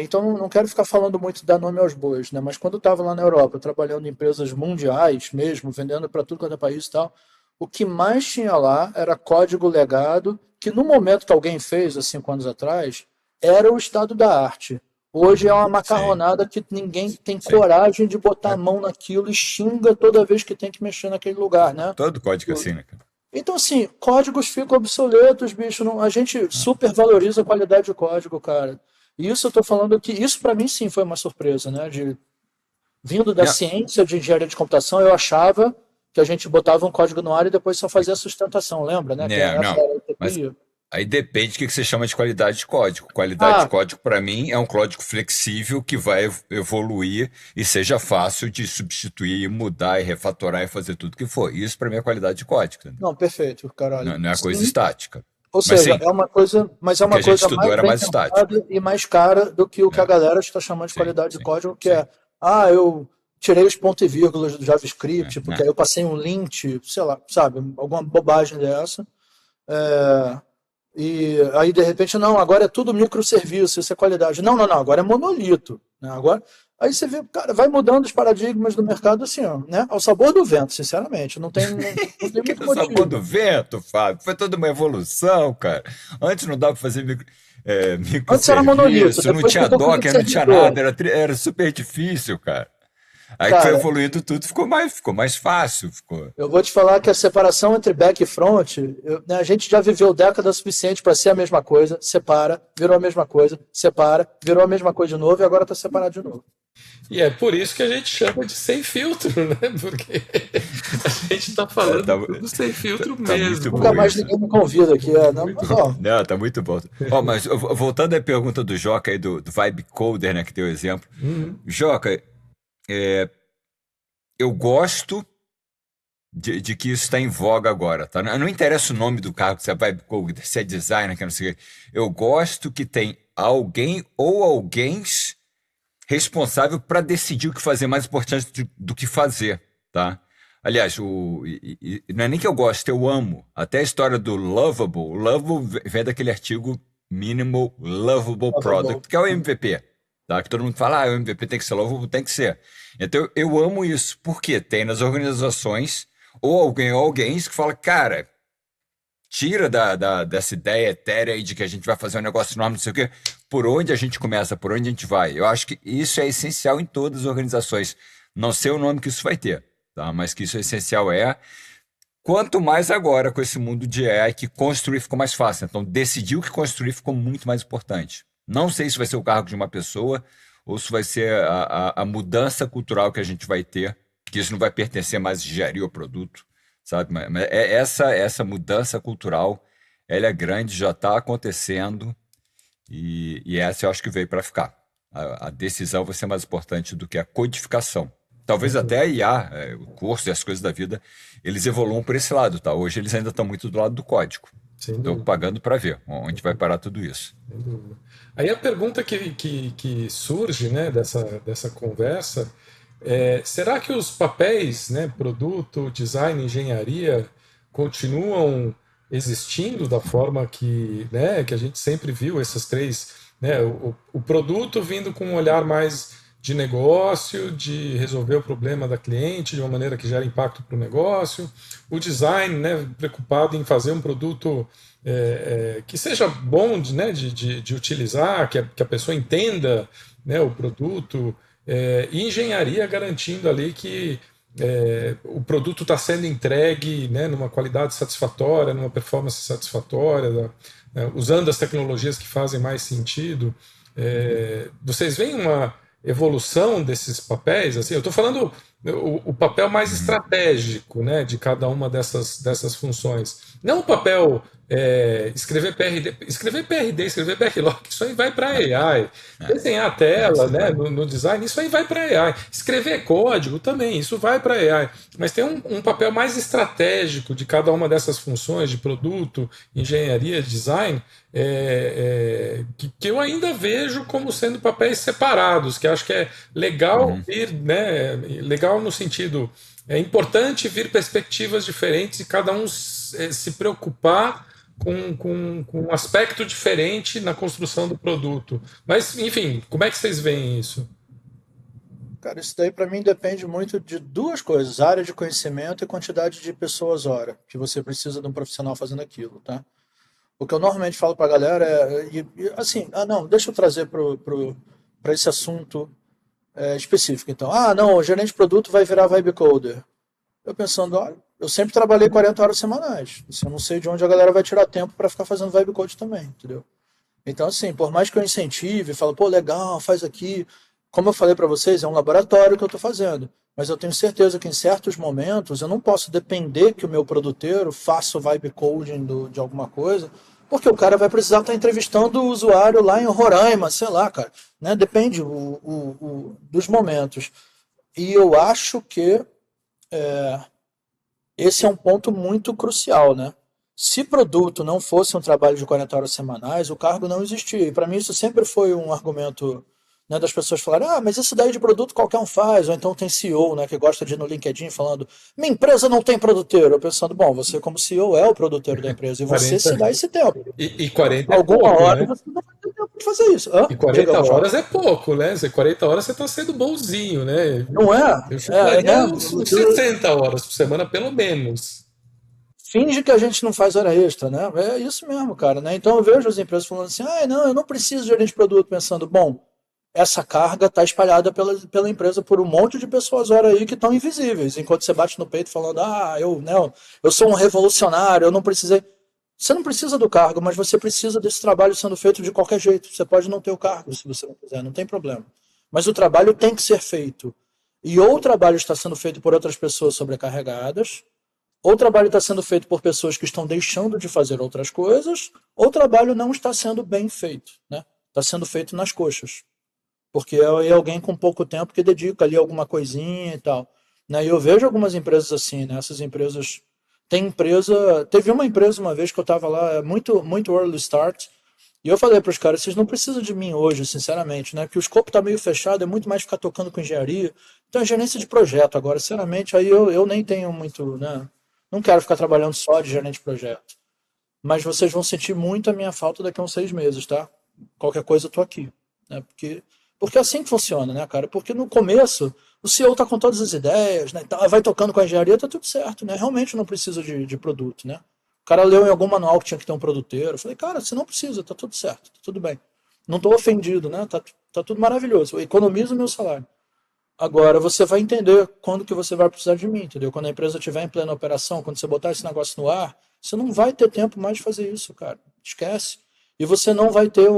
Então não quero ficar falando muito dar nome aos bois, né? Mas quando eu estava lá na Europa, trabalhando em empresas mundiais mesmo, vendendo para tudo quanto é país e tal, o que mais tinha lá era código legado, que no momento que alguém fez, há 5 anos atrás, era o estado da arte. Hoje é uma Sim, macarronada que ninguém tem sim. coragem de botar a É, mão naquilo e xinga toda vez que tem que mexer naquele lugar, né? todo código é assim, né, cara? Então, assim, códigos ficam obsoletos, bicho. A gente super valoriza a qualidade de código, cara. E isso eu tô falando que isso para mim sim foi uma surpresa, né? Vindo da Não, ciência de engenharia de computação, eu achava que a gente botava um código no ar e depois só fazia a sustentação, lembra, né? Que né, essa não. era a Mas utopia. aí depende do que você chama de qualidade de código. Qualidade de Ah, código, para mim, é um código flexível que vai evoluir e seja fácil de substituir, mudar e refatorar e fazer tudo que for. Isso, para mim, é qualidade de código, entendeu? não, perfeito, caralho. Não é coisa Sim, estática. ou Mas seja, sim, é uma coisa, mas é o que uma a gente coisa estudou mais era bem mais estático. pensada e mais cara do que o que a É, galera está chamando de sim, qualidade de sim, código, que sim. é, eu tirei os pontos e vírgulas do JavaScript, porque Né? aí eu passei um lint, sei lá, sabe, alguma bobagem dessa. É, e aí, de repente, não, agora é tudo microserviço, isso é qualidade. Não, agora é monolito. Né? Agora, aí você vê, cara, vai mudando os paradigmas do mercado assim, ó, né? Ao sabor do vento, sinceramente. Não tem Que muito era o sabor do motivo. vento, Fábio. Foi toda uma evolução, cara. Antes não dava para fazer Antes era monolito, microserviço, não depois tinha ficou Docker, não tinha cliente-servidor. nada, era super difícil, cara. Aí que foi Cara, evoluindo tudo, ficou mais fácil, ficou. eu vou te falar que a separação entre back e front, né, a gente já viveu década suficiente para ser a mesma coisa, separa, virou a mesma coisa, separa, virou a mesma coisa de novo e agora está separado de novo. E é por isso que a gente chama de sem filtro, né? Porque a gente está É, falando tudo sem filtro tá muito mesmo. Nunca bom mais isso. ninguém me convida aqui. Não, Muito ó, bom. Não, tá muito bom. Ó, mas voltando à pergunta do Joca aí, do Vibe Coder, né, que deu exemplo. Uhum. Joca, eu gosto de que isso está em voga agora, tá? Não interessa o nome do cargo, se é Vibe Coder, se é designer, que não sei o quê. Eu gosto que tem alguém ou alguém responsável para decidir o que fazer mais importante do que fazer, tá? Aliás, não é nem que eu gosto, eu amo. Até a história do Lovable. O Lovable vem daquele artigo Minimal Lovable Lovable. Product, que é o MVP. Tá? Que todo mundo fala, o MVP tem que ser lovable, tem que ser. Então, eu amo isso, porque tem nas organizações ou alguém que fala, cara, tira dessa ideia etérea aí de que a gente vai fazer um negócio enorme, não sei o quê. Por onde a gente começa, por onde a gente vai? Eu acho que isso é essencial em todas as organizações. Não sei o nome que isso vai ter, tá? Mas que isso é essencial quanto mais agora com esse mundo de AI que construir ficou mais fácil. Então, decidir o que construir ficou muito mais importante. Não sei se vai ser o cargo de uma pessoa ou se vai ser a mudança cultural que a gente vai ter, que isso não vai pertencer mais a engenharia ou produto, sabe? Mas essa mudança cultural, ela é grande, já está acontecendo e essa eu acho que veio para ficar. A decisão vai ser mais importante do que a codificação. Talvez até a IA, o curso e as coisas da vida, eles evoluam por esse lado, tá? Hoje eles ainda estão muito do lado do código. Sem Estou dúvida. pagando para ver onde vai parar tudo isso. Sem dúvida. Aí a pergunta que surge, né, dessa conversa será que os papéis, né, produto, design, engenharia, continuam existindo da forma né, que a gente sempre viu, essas três, né, o produto vindo com um olhar mais de negócio, de resolver o problema da cliente de uma maneira que gera impacto para o negócio, o design, né, preocupado em fazer um produto que seja bom de utilizar, que a pessoa entenda, né, o produto, e engenharia garantindo ali que o produto está sendo entregue, né, numa qualidade satisfatória, numa performance satisfatória, usando as tecnologias que fazem mais sentido. Vocês veem uma evolução desses papéis? Assim, eu estou falando o papel mais Uhum. estratégico, né, de cada uma dessas funções. Não o papel escrever PRD, escrever backlog, isso aí vai para AI. Desenhar a tela, Isso né, vai. no design, isso aí vai para AI. Escrever código também, isso vai para AI. Mas tem um papel mais estratégico de cada uma dessas funções, de produto, engenharia, design, que eu ainda vejo como sendo papéis separados, que acho que é legal Uhum. vir, né, legal no sentido, é importante vir perspectivas diferentes e cada um se preocupar com um aspecto diferente na construção do produto. Mas, enfim, como é que vocês veem isso? Cara, isso daí para mim depende muito de duas coisas: área de conhecimento e quantidade de pessoas hora que você precisa de um profissional fazendo aquilo, tá? O que eu normalmente falo para a galera assim, não, deixa eu trazer para esse assunto específico. Então, não, o gerente de produto vai virar vibe coder. Eu pensando, olha, eu sempre trabalhei 40 horas semanais. Assim, eu não sei de onde a galera vai tirar tempo para ficar fazendo vibe code também, entendeu? Então, assim, por mais que eu incentive, falo, pô, legal, faz aqui. Como eu falei para vocês, é um laboratório que eu estou fazendo. Mas eu tenho certeza que em certos momentos eu não posso depender que o meu produteiro faça o vibe coding de alguma coisa, porque o cara vai precisar estar entrevistando o usuário lá em Roraima, sei lá, cara. Né? Depende dos momentos. E eu acho que esse é um ponto muito crucial, né? Se produto não fosse um trabalho de 40 horas semanais, o cargo não existia. E para mim isso sempre foi um argumento, né, das pessoas falarem, mas isso daí de produto qualquer um faz. Ou então tem CEO, né, que gosta de ir no LinkedIn falando, minha empresa não tem produteiro. Eu pensando, bom, você como CEO é o produteiro da empresa e você 40, se dá esse tempo. e 40 é Alguma pouco, hora né? você não vai ter tempo de fazer isso. E Diga, 40 Gustavo. horas é pouco, né? 40 horas você está sendo bonzinho, né? Não é? Eu chutaria Né? uns 60 horas por semana, pelo menos. Finge que a gente não faz hora extra, né? É isso mesmo, cara, né? Então eu vejo as empresas falando assim, não, eu não preciso de gerente de produto, pensando, bom, essa carga está espalhada pela empresa por um monte de pessoas hora aí que estão invisíveis, enquanto você bate no peito falando, eu sou um revolucionário, eu não precisei. Você não precisa do cargo, mas você precisa desse trabalho sendo feito de qualquer jeito. Você pode não ter o cargo se você não quiser, não tem problema. Mas o trabalho tem que ser feito. E ou o trabalho está sendo feito por outras pessoas sobrecarregadas, ou o trabalho está sendo feito por pessoas que estão deixando de fazer outras coisas, ou o trabalho não está sendo bem feito, né? Está sendo feito nas coxas. Porque é alguém com pouco tempo que dedica ali alguma coisinha e tal. Né? E eu vejo algumas empresas assim, né? Essas empresas. Teve uma empresa uma vez que eu estava lá, muito, muito early start, E eu falei para os caras, vocês não precisam de mim hoje, sinceramente, né? Que o escopo está meio fechado, é muito mais ficar tocando com engenharia. Então, é gerência de projeto agora, sinceramente, aí eu nem tenho muito, né? Não quero ficar trabalhando só de gerente de projeto. Mas vocês vão sentir muito a minha falta daqui a uns 6 meses, tá? Qualquer coisa eu tô aqui, né? Porque é assim que funciona, né, cara? Porque no começo o CEO tá com todas as ideias, né? Vai tocando com a engenharia, tá tudo certo, né? Realmente não precisa de produto, né? O cara leu em algum manual que tinha que ter um produteiro. Eu falei, cara, você não precisa, tá tudo certo, tá tudo bem. Não tô ofendido, né? Tá tudo maravilhoso. Eu economizo o meu salário. Agora, você vai entender quando que você vai precisar de mim, entendeu? Quando a empresa estiver em plena operação, quando você botar esse negócio no ar, você não vai ter tempo mais de fazer isso, cara. Esquece. E você não vai ter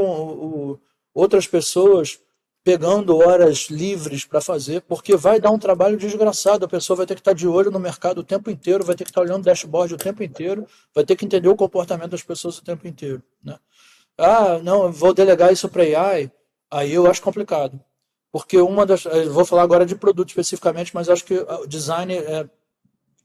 outras pessoas pegando horas livres para fazer, porque vai dar um trabalho desgraçado. A pessoa vai ter que estar de olho no mercado o tempo inteiro, vai ter que estar olhando o dashboard o tempo inteiro, vai ter que entender o comportamento das pessoas o tempo inteiro, né? Ah, não, eu vou delegar isso para AI. Aí eu acho complicado. Porque eu vou falar agora de produto especificamente, mas acho que o design é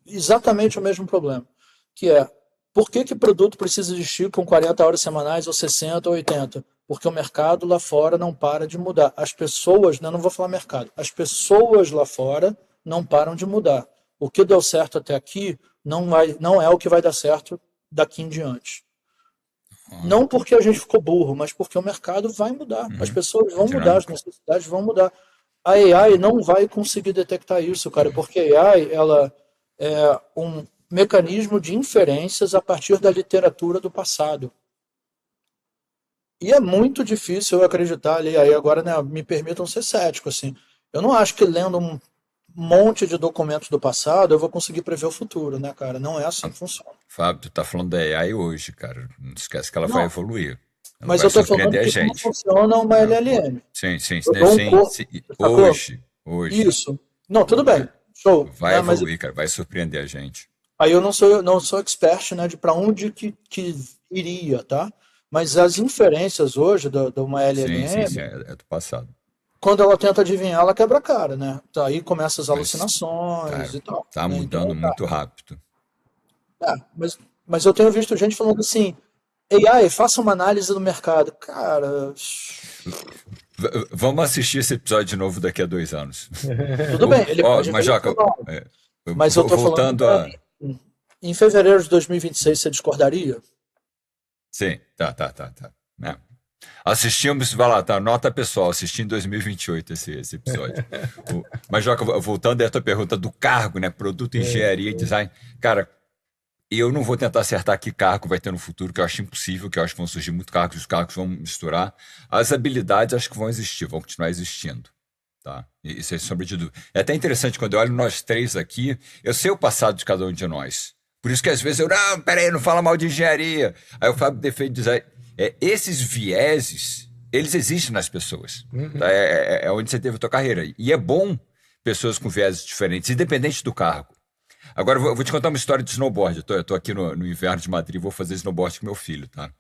exatamente o mesmo problema. Que é, por que produto precisa existir com 40 horas semanais, ou 60, ou 80? Porque o mercado lá fora não para de mudar. As pessoas, né, não vou falar mercado, as pessoas lá fora não param de mudar. O que deu certo até aqui não é o que vai dar certo daqui em diante. Não porque a gente ficou burro, mas porque o mercado vai mudar. As pessoas vão mudar, as necessidades vão mudar. A AI não vai conseguir detectar isso, cara, porque a AI ela é um mecanismo de inferências a partir da literatura do passado. E é muito difícil eu acreditar ali, aí agora, né, me permitam ser cético, assim. Eu não acho que lendo um monte de documentos do passado eu vou conseguir prever o futuro, né, cara? Não é assim que funciona. Fábio, tu tá falando da AI hoje, cara. Não esquece que ela vai Não, evoluir. Ela mas vai eu tô falando surpreender a de como gente. funciona uma LLM. Sim, sim, Eu dou um sim, corpo, sim. sacou? Hoje. Isso. Não, tudo bem. Show. Vai Né? Mas evoluir, cara. Vai surpreender a gente. aí eu não sou expert, né, de para onde que iria, tá? Mas as inferências hoje de uma Sim, sim, sim. LLM, É do passado. quando ela tenta adivinhar, ela quebra a cara, né? Tá, aí começa as Mas, alucinações cara, e tal, tá né? Então, mudando muito rápido. mas eu tenho visto gente falando assim, AI, faça uma análise do mercado. Cara, Vamos assistir esse episódio de novo daqui a 2 anos. tudo bem, ele Ó, pode mas, Joca, evolucionar, mas eu tô falando, voltando a. em fevereiro de 2026, você discordaria? Sim, tá. Né? Assistimos, vai lá, tá, nota pessoal, assisti em 2028 esse episódio. Mas, Joca, voltando à tua pergunta do cargo, né? Produto, engenharia e design. Cara, eu não vou tentar acertar que cargo vai ter no futuro, que eu acho impossível, que eu acho que vão surgir muitos cargos, os cargos vão misturar. As habilidades acho que vão existir, vão continuar existindo. Tá? Isso é sombra de dúvida. É até interessante, quando eu olho nós três aqui, eu sei o passado de cada um de nós. Por isso que às vezes não, peraí, não fala mal de engenharia. Aí o Fábio defende design. Esses vieses, eles existem nas pessoas. Tá? É onde você teve a tua carreira. E é bom pessoas com vieses diferentes, independente do cargo. Agora, eu vou te contar uma história de snowboard. Eu tô aqui no inverno de Madrid, vou fazer snowboard com meu filho. Tá?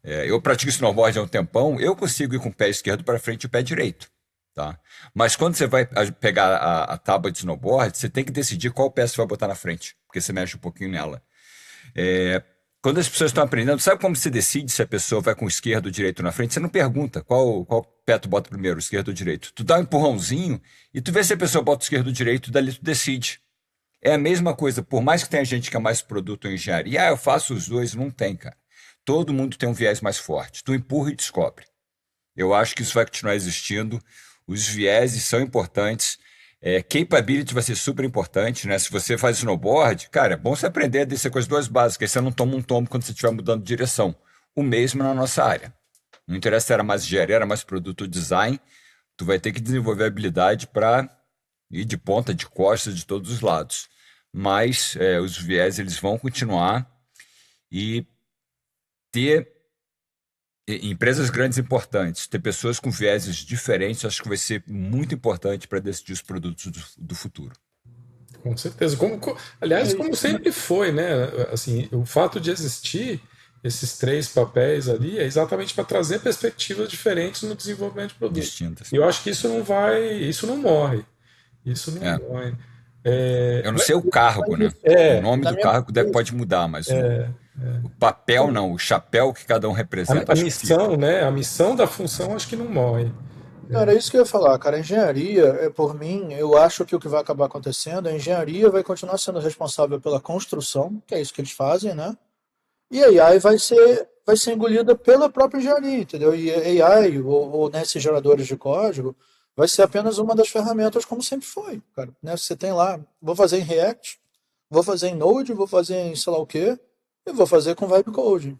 Eu pratico snowboard há um tempão, eu consigo ir com o pé esquerdo para frente e o pé direito. Tá? Mas quando você vai pegar a tábua de snowboard, você tem que decidir qual pé você vai botar na frente, porque você mexe um pouquinho nela. Quando as pessoas estão aprendendo, sabe como você decide se a pessoa vai com o esquerdo ou direito na frente? Você não pergunta qual pé tu bota primeiro, esquerdo ou direito. Tu dá um empurrãozinho e tu vê se a pessoa bota o esquerdo ou direito, dali tu decide. É a mesma coisa, por mais que tenha gente que é mais produto ou engenharia, eu faço os dois, não tem, cara. Todo mundo tem um viés mais forte. Tu empurra e descobre. Eu acho que isso vai continuar existindo. Os vieses são importantes. Capability vai ser super importante, né? Se você faz snowboard, cara, é bom você aprender a descer com as duas básicas, aí você não toma um tombo quando você estiver mudando de direção. O mesmo na nossa área. Não interessa se era mais engenharia, era mais produto ou design, tu vai ter que desenvolver habilidade para ir de ponta, de costas, de todos os lados. Mas os viés, eles vão continuar e ter empresas grandes importantes, ter pessoas com vieses diferentes, acho que vai ser muito importante para decidir os produtos do futuro. Com certeza. Aliás, como sempre foi, né? Assim, o fato de existir esses três papéis ali é exatamente para trazer perspectivas diferentes no desenvolvimento de produtos. Distintas. E eu acho que isso não morre. Isso não morre. Eu não sei o cargo, né? O nome do cargo pode mudar, mas O papel não, o chapéu que cada um representa, A acho que fica. missão, né? A missão da função acho que não morre. Cara, é isso que eu ia falar, cara. A engenharia, por mim, eu acho que o que vai acabar acontecendo, a engenharia vai continuar sendo responsável pela construção, que é isso que eles fazem, né? E a AI vai ser engolida pela própria engenharia, entendeu? E a AI, ou né, esses geradores de código, vai ser apenas uma das ferramentas, como sempre foi, cara. Né? Você tem lá, vou fazer em React, vou fazer em Node, vou fazer em sei lá o quê, e vou fazer com Vibe Coding.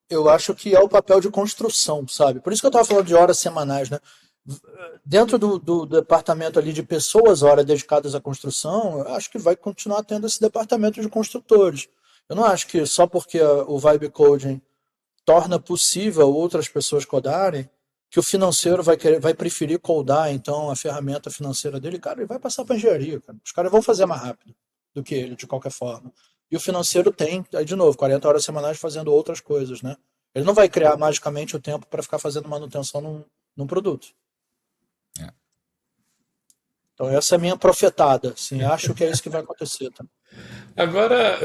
Eu acho que é o papel de construção, sabe? Por isso que eu estava falando de horas semanais, né? Dentro do departamento ali de pessoas, horas dedicadas à construção, eu acho que vai continuar tendo esse departamento de construtores. Eu não acho que só porque o Vibe Coding torna possível outras pessoas codarem, que o financeiro vai preferir codar, então, a ferramenta financeira dele, cara, ele vai passar para engenharia, cara. Os caras vão fazer mais rápido do que ele, de qualquer forma. E o financeiro tem, aí de novo, 40 horas semanais fazendo outras coisas, né? Ele não vai criar magicamente o tempo para ficar fazendo manutenção num produto. É. Então essa é a minha profetada, assim, acho que é isso que vai acontecer, tá? Agora,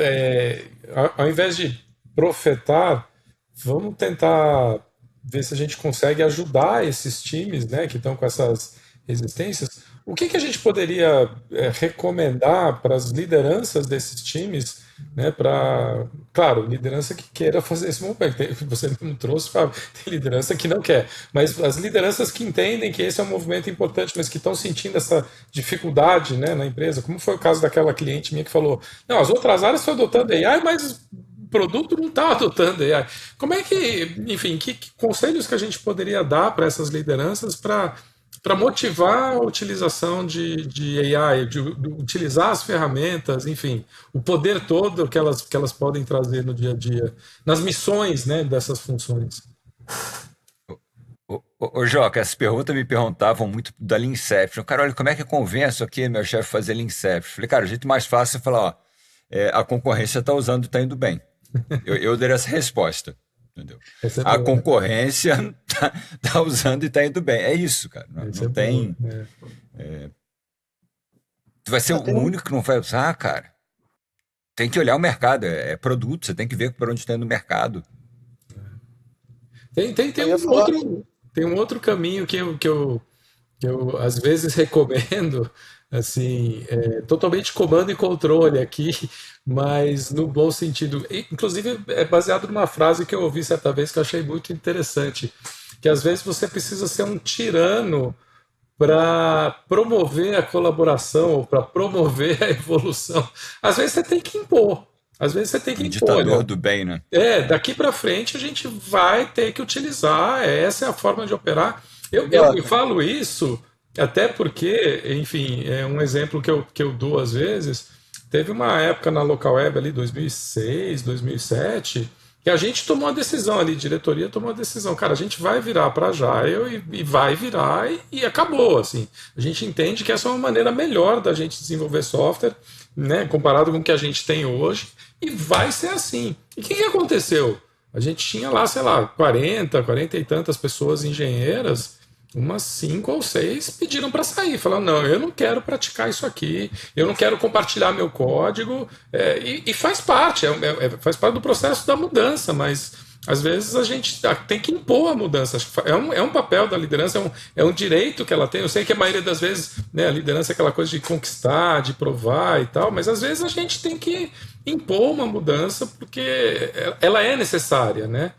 ao invés de profetar, vamos tentar ver se a gente consegue ajudar esses times, né, que estão com essas resistências. O que que a gente poderia recomendar para as lideranças desses times, né, para, claro, liderança que queira fazer esse movimento. Você mesmo trouxe, Fábio, tem liderança que não quer, mas as lideranças que entendem que esse é um movimento importante, mas que estão sentindo essa dificuldade, né, na empresa, como foi o caso daquela cliente minha que falou, não, as outras áreas estão adotando AI, mas o produto não está adotando AI. Como é que, enfim, que conselhos que a gente poderia dar para essas lideranças para motivar a utilização de AI, de utilizar as ferramentas, enfim, o poder todo que elas podem trazer no dia a dia, nas missões, né, dessas funções. Ô, Joca, essas perguntas me perguntavam muito da Lean Inception. Cara, olha, como é que eu convenço aqui meu chefe a fazer Lean Inception? Falei, cara, o jeito mais fácil é falar, ó, a concorrência está usando e está indo bem. Eu daria essa resposta, entendeu? Essa é A boa. concorrência tá usando e está indo bem. É isso, cara. Não, Essa não é boa. tem. Tu vai ser o Tem um, único que não vai usar, cara. Tem que olhar o mercado, é produto, você tem que ver por onde está indo o mercado. Tem eu ia um falar, outro caminho que eu às vezes recomendo, assim, totalmente comando e controle aqui, mas no bom sentido. Inclusive, é baseado numa frase que eu ouvi certa vez que eu achei muito interessante, que às vezes você precisa ser um tirano para promover a colaboração ou para promover a evolução. Às vezes você tem que impor. Às vezes você tem que Um impor, ditador olha, do bem, né? daqui para frente a gente vai ter que utilizar, essa é a forma de operar. Eu Joca, falo isso até porque, enfim, é um exemplo que eu dou às vezes. Teve uma época na Local Web ali, 2006, 2007, que a gente tomou a decisão ali, diretoria tomou a decisão, cara, a gente vai virar para Agile e vai virar e acabou, assim. A gente entende que essa é uma maneira melhor da gente desenvolver software, né, comparado com o que a gente tem hoje, e vai ser assim. E o que aconteceu? A gente tinha lá, sei lá, 40 e tantas pessoas engenheiras, umas 5 ou 6 pediram para sair, falando, não, eu não quero praticar isso aqui, eu não quero compartilhar meu código, e faz parte, faz parte do processo da mudança, mas às vezes a gente tem que impor a mudança. É um papel da liderança, é um direito que ela tem. Eu sei que a maioria das vezes, né, a liderança é aquela coisa de conquistar, de provar e tal, mas às vezes a gente tem que impor uma mudança porque ela é necessária, né?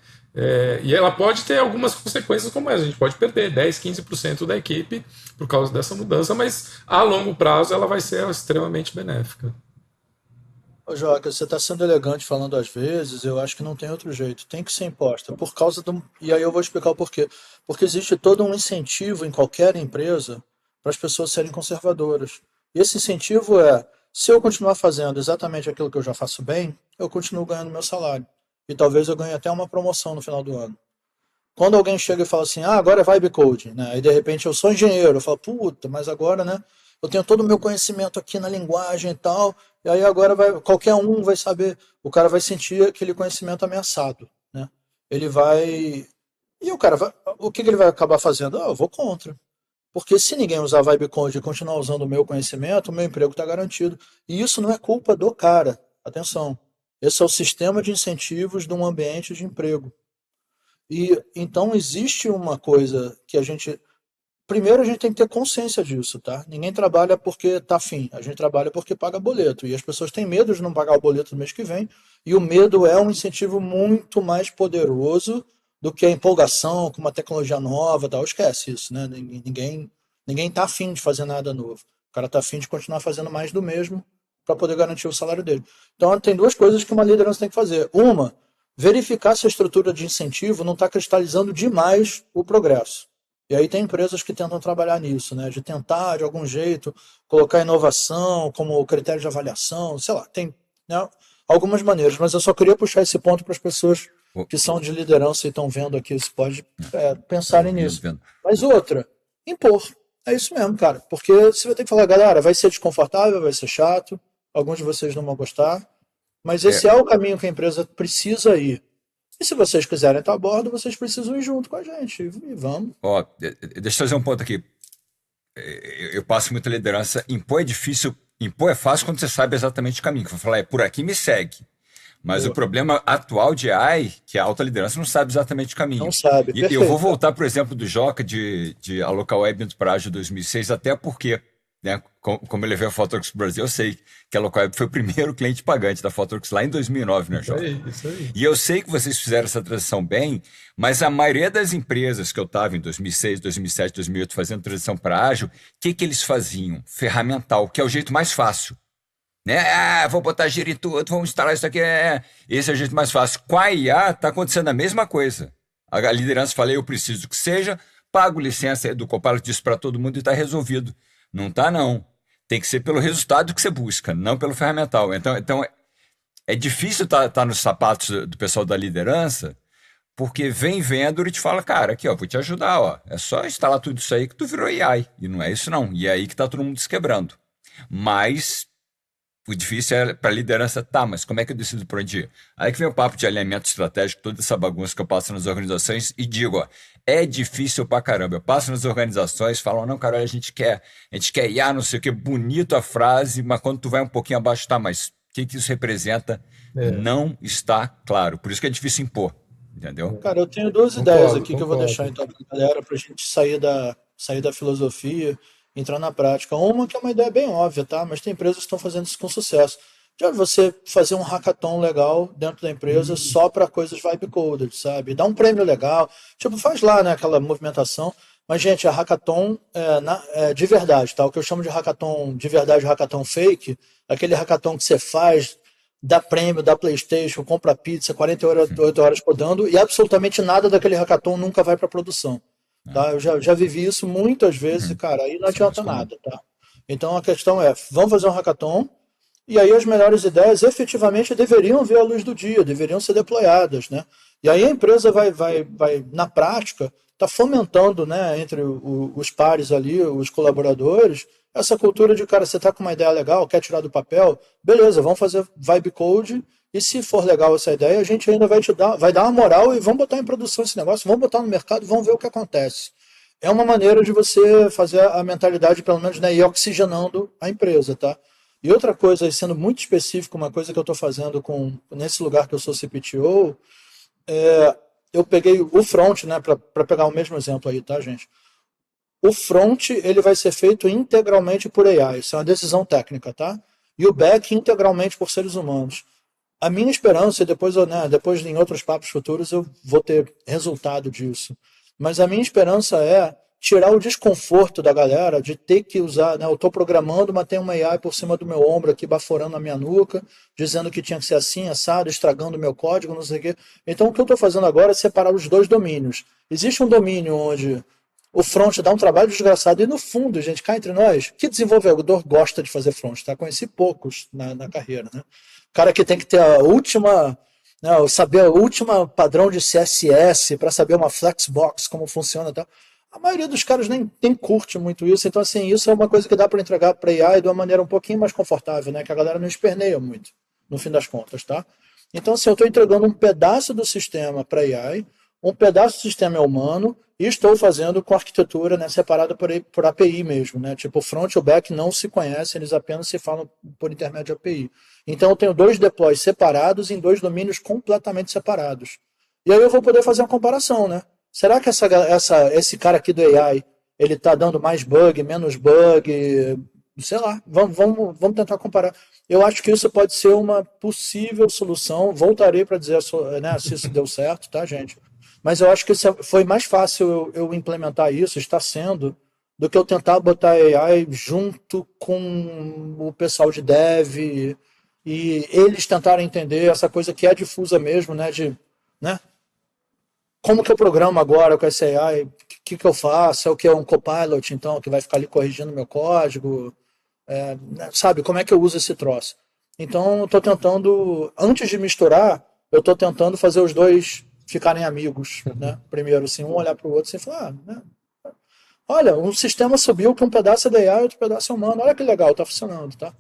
E ela pode ter algumas consequências como essa. A gente pode perder 10, 15% da equipe por causa dessa mudança, mas a longo prazo ela vai ser extremamente benéfica. ô, Joca, você está sendo elegante falando às vezes, eu acho que não tem outro jeito, tem que ser imposta, por causa do. E aí eu vou explicar o porquê. Porque existe todo um incentivo em qualquer empresa para as pessoas serem conservadoras. E esse incentivo é, se eu continuar fazendo exatamente aquilo que eu já faço bem, eu continuo ganhando meu salário. E talvez eu ganhe até uma promoção no final do ano. Quando alguém chega e fala assim, agora é vibe coding, né? Aí de repente eu sou engenheiro, eu falo, puta, mas agora, né? Eu tenho todo o meu conhecimento aqui na linguagem e tal, e aí agora qualquer um vai saber, o cara vai sentir aquele conhecimento ameaçado, né? Ele vai. E o cara vai. O que ele vai acabar fazendo? Eu vou contra. Porque se ninguém usar vibe coding e continuar usando o meu conhecimento, o meu emprego está garantido. E isso não é culpa do cara. Atenção. Esse é o sistema de incentivos de um ambiente de emprego. E então existe uma coisa que a gente. Primeiro, a gente tem que ter consciência disso, tá? Ninguém trabalha porque tá afim, a gente trabalha porque paga boleto. E as pessoas têm medo de não pagar o boleto no mês que vem, e o medo é um incentivo muito mais poderoso do que a empolgação com uma tecnologia nova, tal. Esquece isso, né? Ninguém tá afim de fazer nada novo. O cara tá afim de continuar fazendo mais do mesmo para poder garantir o salário dele. Então, tem duas coisas que uma liderança tem que fazer. Uma, verificar se a estrutura de incentivo não está cristalizando demais o progresso. E aí tem empresas que tentam trabalhar nisso, né? De tentar, de algum jeito, colocar inovação como critério de avaliação, sei lá, tem, né, algumas maneiras, mas eu só queria puxar esse ponto para as pessoas que são de liderança e estão vendo aqui, se pode pensarem nisso. Mas outra, impor. É isso mesmo, cara. Porque você vai ter que falar, galera, vai ser desconfortável, vai ser chato, alguns de vocês não vão gostar, mas esse é o caminho que a empresa precisa ir. E se vocês quiserem estar a bordo, vocês precisam ir junto com a gente. E vamos. Ó, deixa eu fazer um ponto aqui. Eu passo muita liderança. Impor é difícil. Impor é fácil quando você sabe exatamente o caminho. Que eu vou falar, por aqui me segue. Mas o problema atual de AI, que a alta liderança não sabe exatamente o caminho. Não sabe. E eu vou voltar, por exemplo, do Joca de alocar o Web para Ágil 2006, até porque, né, como eu levei a Fotoworks para o Brasil, eu sei que a Localweb foi o primeiro cliente pagante da Fotoworks lá em 2009, né, Joca? Isso aí. E eu sei que vocês fizeram essa transição bem, mas a maioria das empresas que eu estava em 2006, 2007, 2008 fazendo transição para ágil, o que eles faziam? Ferramental, que é o jeito mais fácil. Né? Vou botar giro em tudo, vamos instalar isso aqui. Esse é o jeito mais fácil. Com a IA está acontecendo a mesma coisa. A liderança fala, eu preciso que seja, pago licença do Copilot disso para todo mundo e está resolvido. Não está, não. Tem que ser pelo resultado que você busca, não pelo ferramental. Então é difícil tá nos sapatos do pessoal da liderança, porque vem vendedor e te fala, cara, aqui, ó, vou te ajudar, ó. É só instalar tudo isso aí que tu virou AI. E não é isso, não. E é aí que tá todo mundo se quebrando. Mas o difícil é para a liderança, mas como é que eu decido por onde ir? Aí que vem o papo de alinhamento estratégico, toda essa bagunça que eu passo nas organizações e digo, ó, é difícil pra caramba. Eu passo nas organizações, falam, não, cara, a gente quer IA, não sei o que, bonito a frase, mas quando tu vai um pouquinho abaixo, mas o que isso representa? Não está claro. Por isso que é difícil impor, entendeu? Cara, eu tenho duas ideias aqui que eu vou deixar então pra galera, pra gente sair da filosofia, entrar na prática. Uma que é uma ideia bem óbvia, tá? Mas tem empresas que estão fazendo isso com sucesso. Já você fazer um hackathon legal dentro da empresa só para coisas vibe coded, sabe? Dá um prêmio legal. Tipo, faz lá, né, aquela movimentação. Mas, gente, a hackathon é de verdade, tá? O que eu chamo de hackathon de verdade, hackathon fake, aquele hackathon que você faz, dá prêmio, dá PlayStation, compra pizza, 48 horas podando, e absolutamente nada daquele hackathon nunca vai para produção. Tá? Eu já vivi isso muitas vezes, cara, aí não adianta nada, tá? Então a questão é, vamos fazer um hackathon, e aí as melhores ideias efetivamente deveriam ver a luz do dia, deveriam ser deployadas, né? E aí a empresa vai na prática, tá fomentando, né, entre os pares ali, os colaboradores, essa cultura de, cara, você tá com uma ideia legal, quer tirar do papel, beleza, vamos fazer vibe code, e se for legal essa ideia, a gente ainda vai dar uma moral e vamos botar em produção esse negócio, vamos botar no mercado, vamos ver o que acontece. É uma maneira de você fazer a mentalidade, pelo menos, né, ir oxigenando a empresa, tá? E outra coisa, sendo muito específico, uma coisa que eu estou fazendo nesse lugar que eu sou CPTO, eu peguei o front, né, para pegar o mesmo exemplo aí, tá, gente? O front, ele vai ser feito integralmente por AI, isso é uma decisão técnica, tá? E o back integralmente por seres humanos. A minha esperança, e depois em outros papos futuros eu vou ter resultado disso, mas a minha esperança é tirar o desconforto da galera de ter que usar, né, eu estou programando, mas tem uma AI por cima do meu ombro aqui, baforando a minha nuca, dizendo que tinha que ser assim, assado, estragando o meu código, não sei o quê. Então o que eu estou fazendo agora é separar os dois domínios. Existe um domínio onde o front dá um trabalho desgraçado, e no fundo, gente, cá entre nós, que desenvolvedor gosta de fazer front? Tá? Conheci poucos na carreira, né? O cara que tem que ter a última, né, saber o último padrão de CSS para saber uma Flexbox, como funciona e tal. A maioria dos caras nem curte muito isso, então assim, isso é uma coisa que dá para entregar para AI de uma maneira um pouquinho mais confortável, né? Que a galera não esperneia muito, no fim das contas, tá? Então assim, eu estou entregando um pedaço do sistema para AI, um pedaço do sistema é humano e estou fazendo com arquitetura, né, separada por API mesmo, né? Tipo, o front e o back não se conhecem, eles apenas se falam por intermédio de API. Então eu tenho 2 deploys separados em 2 domínios completamente separados. E aí eu vou poder fazer uma comparação, né? Será que esse cara aqui do AI, ele está dando mais bug, menos bug? Sei lá, vamos tentar comparar. Eu acho que isso pode ser uma possível solução. Voltarei para dizer, né, se isso deu certo, tá, gente? Mas eu acho que foi mais fácil eu implementar isso, está sendo, do que eu tentar botar AI junto com o pessoal de dev e eles tentarem entender essa coisa que é difusa mesmo, né, né, como que eu programo agora com esse AI, o que eu faço, é o que é um copilot, então, que vai ficar ali corrigindo meu código, sabe, como é que eu uso esse troço? Então, eu estou tentando, antes de misturar, eu estou tentando fazer os dois ficarem amigos, né? Primeiro, assim, um olhar para o outro e falar, né? Olha, um sistema subiu que um pedaço é AI e outro pedaço é humano, olha que legal, está funcionando, tá?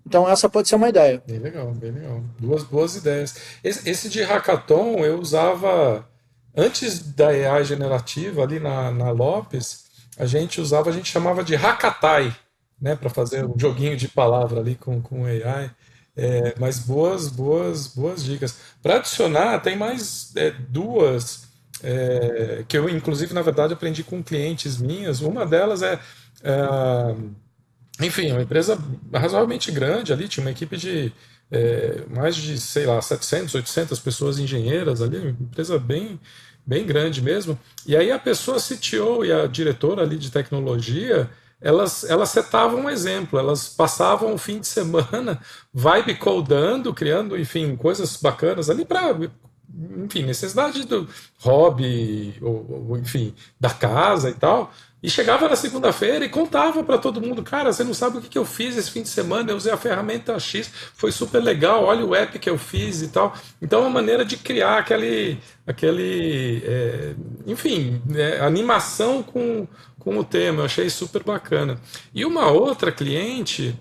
Então, essa pode ser uma ideia. Bem legal, bem legal. Boas ideias. Esse de hackathon eu usava antes da AI generativa, ali na Lopes, a gente chamava de hackatai, né, para fazer um joguinho de palavra ali com AI. Mas boas dicas. Para adicionar, tem mais 2 que eu, inclusive, na verdade, aprendi com clientes minhas. Uma delas enfim, uma empresa razoavelmente grande ali, tinha uma equipe de mais de, sei lá, 700, 800 pessoas engenheiras ali, uma empresa bem grande mesmo. E aí a pessoa CTO e a diretora ali de tecnologia, elas setavam um exemplo, elas passavam o fim de semana vibe codando, criando, enfim, coisas bacanas ali para, enfim, necessidade do hobby, ou, enfim, da casa e tal. E chegava na segunda-feira e contava para todo mundo, cara, você não sabe o que eu fiz esse fim de semana, eu usei a ferramenta X, foi super legal, olha o app que eu fiz e tal. Então é uma maneira de criar enfim, animação com o tema, eu achei super bacana. E uma outra cliente,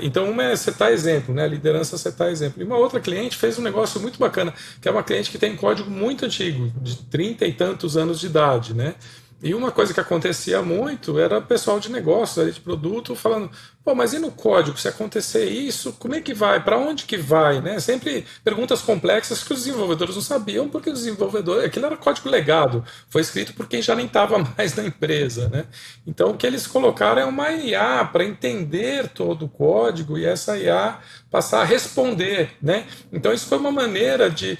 então uma é setar exemplo, né? Liderança setar exemplo. E uma outra cliente fez um negócio muito bacana, que é uma cliente que tem código muito antigo, de 30 e tantos anos de idade, né? E uma coisa que acontecia muito era o pessoal de negócios, ali, de produto, falando, pô, mas e no código, se acontecer isso, como é que vai? Para onde que vai? Né? Sempre perguntas complexas que os desenvolvedores não sabiam, porque os desenvolvedores, aquilo era código legado, foi escrito por quem já nem estava mais na empresa. Né? Então o que eles colocaram é uma IA para entender todo o código e essa IA passar a responder. Né? Então isso foi uma maneira de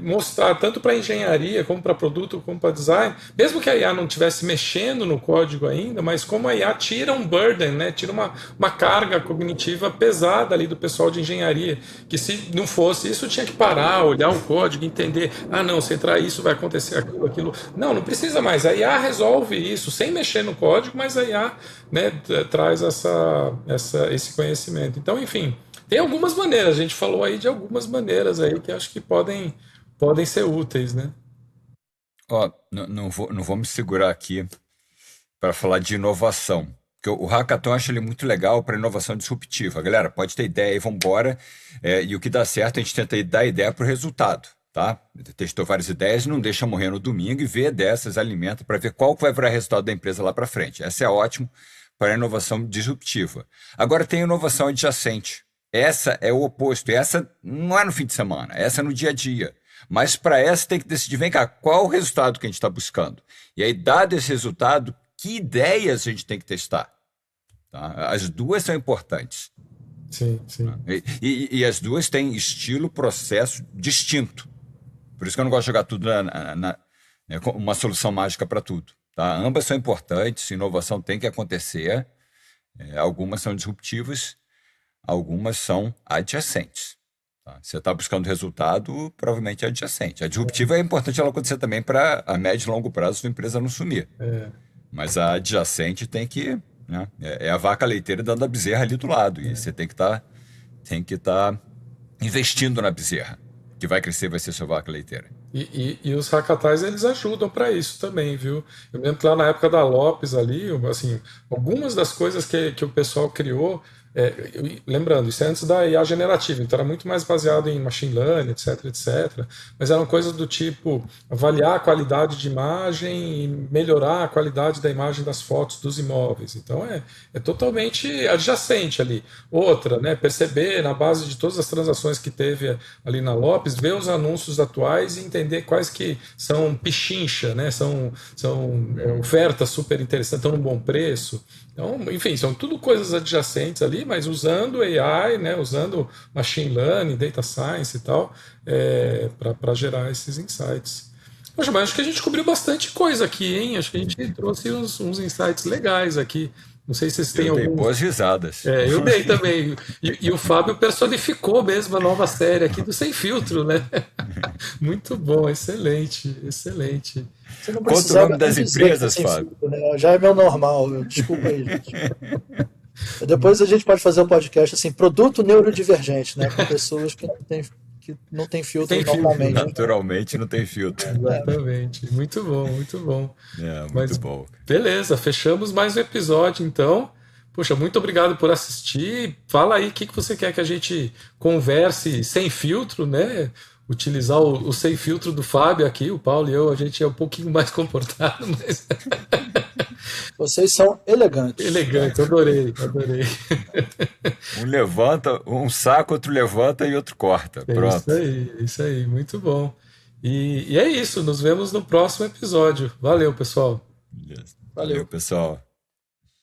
mostrar tanto para engenharia como para produto como para design, mesmo que a IA não estivesse mexendo no código ainda, mas como a IA tira um burden, né, tira uma carga cognitiva pesada ali do pessoal de engenharia, que se não fosse isso tinha que parar, olhar o código, entender, não, se entrar isso vai acontecer aquilo. Não precisa mais, a IA resolve isso sem mexer no código, mas a IA, né, traz esse conhecimento. Então, enfim, tem algumas maneiras, a gente falou aí de algumas maneiras aí que acho que podem ser úteis, né? Ó, não vou me segurar aqui para falar de inovação, porque o hackathon eu acho ele muito legal para inovação disruptiva. Galera, pode ter ideia aí, vamos embora. E o que dá certo, a gente tenta dar ideia para o resultado, tá? Testou várias ideias, não deixa morrer no domingo e vê dessas, alimenta para ver qual vai virar resultado da empresa lá para frente. Essa é ótimo para a inovação disruptiva. Agora tem inovação adjacente. Essa é o oposto. Essa não é no fim de semana, essa é no dia a dia. Mas para essa tem que decidir, vem cá, qual o resultado que a gente está buscando? E aí, dado esse resultado, que ideias a gente tem que testar? Tá? As duas são importantes. Sim. E as duas têm estilo, processo distinto. Por isso que eu não gosto de jogar tudo uma solução mágica para tudo. Tá? Ambas são importantes, inovação tem que acontecer, algumas são disruptivas, algumas são adjacentes. Tá? Você está buscando resultado, provavelmente é adjacente. A disruptiva é importante ela acontecer também para a médio e longo prazo sua empresa não sumir. Mas a adjacente tem que... Né, é a vaca leiteira dando a bezerra ali do lado. E você tem que estar investindo na bezerra. Que vai crescer, vai ser sua vaca leiteira. E os hackathons, eles ajudam para isso também, viu? Eu lembro que lá na época da Lopes ali, assim, algumas das coisas que o pessoal criou, lembrando, isso é antes da IA generativa, então era muito mais baseado em machine learning, etc, etc. Mas eram coisas do tipo avaliar a qualidade de imagem e melhorar a qualidade da imagem das fotos dos imóveis. Então é totalmente adjacente ali. Outra, né, perceber na base de todas as transações que teve ali na Lopes, ver os anúncios atuais e entender quais que são pichincha, né, são ofertas super interessantes, estão num bom preço. Então, enfim, são tudo coisas adjacentes ali, mas usando AI, né, usando machine learning, data science e tal, para gerar esses insights. Poxa, mas acho que a gente cobriu bastante coisa aqui, hein? Acho que a gente trouxe uns insights legais aqui. Não sei se vocês têm Eu dei algum. boas risadas. Eu dei também. E o Fábio personificou mesmo a nova série aqui do Sem Filtro, né? Muito bom, excelente, excelente. Você não Conta o precisava nome nem das dizer que tá empresas, sem Fábio. filtro, né? Já é meu normal. Desculpa aí, gente. Depois a gente pode fazer um podcast assim, produto neurodivergente, né? Com pessoas que não têm filtro Tem filtro, normalmente. Naturalmente não tem filtro. exatamente. Muito bom, muito bom. É, muito Mas bom. beleza, fechamos mais um episódio então. Poxa, muito obrigado por assistir. Fala aí o que você quer que a gente converse sem filtro, né? Utilizar o sem filtro do Fábio aqui, o Paulo e eu, a gente é um pouquinho mais comportado, mas Vocês são elegantes. elegante, adorei, adorei. Um levanta, um saca, outro levanta e outro corta. Pronto. É isso aí, muito bom. E é isso, nos vemos no próximo episódio. Valeu, pessoal. Beleza. Valeu, Valeu. pessoal.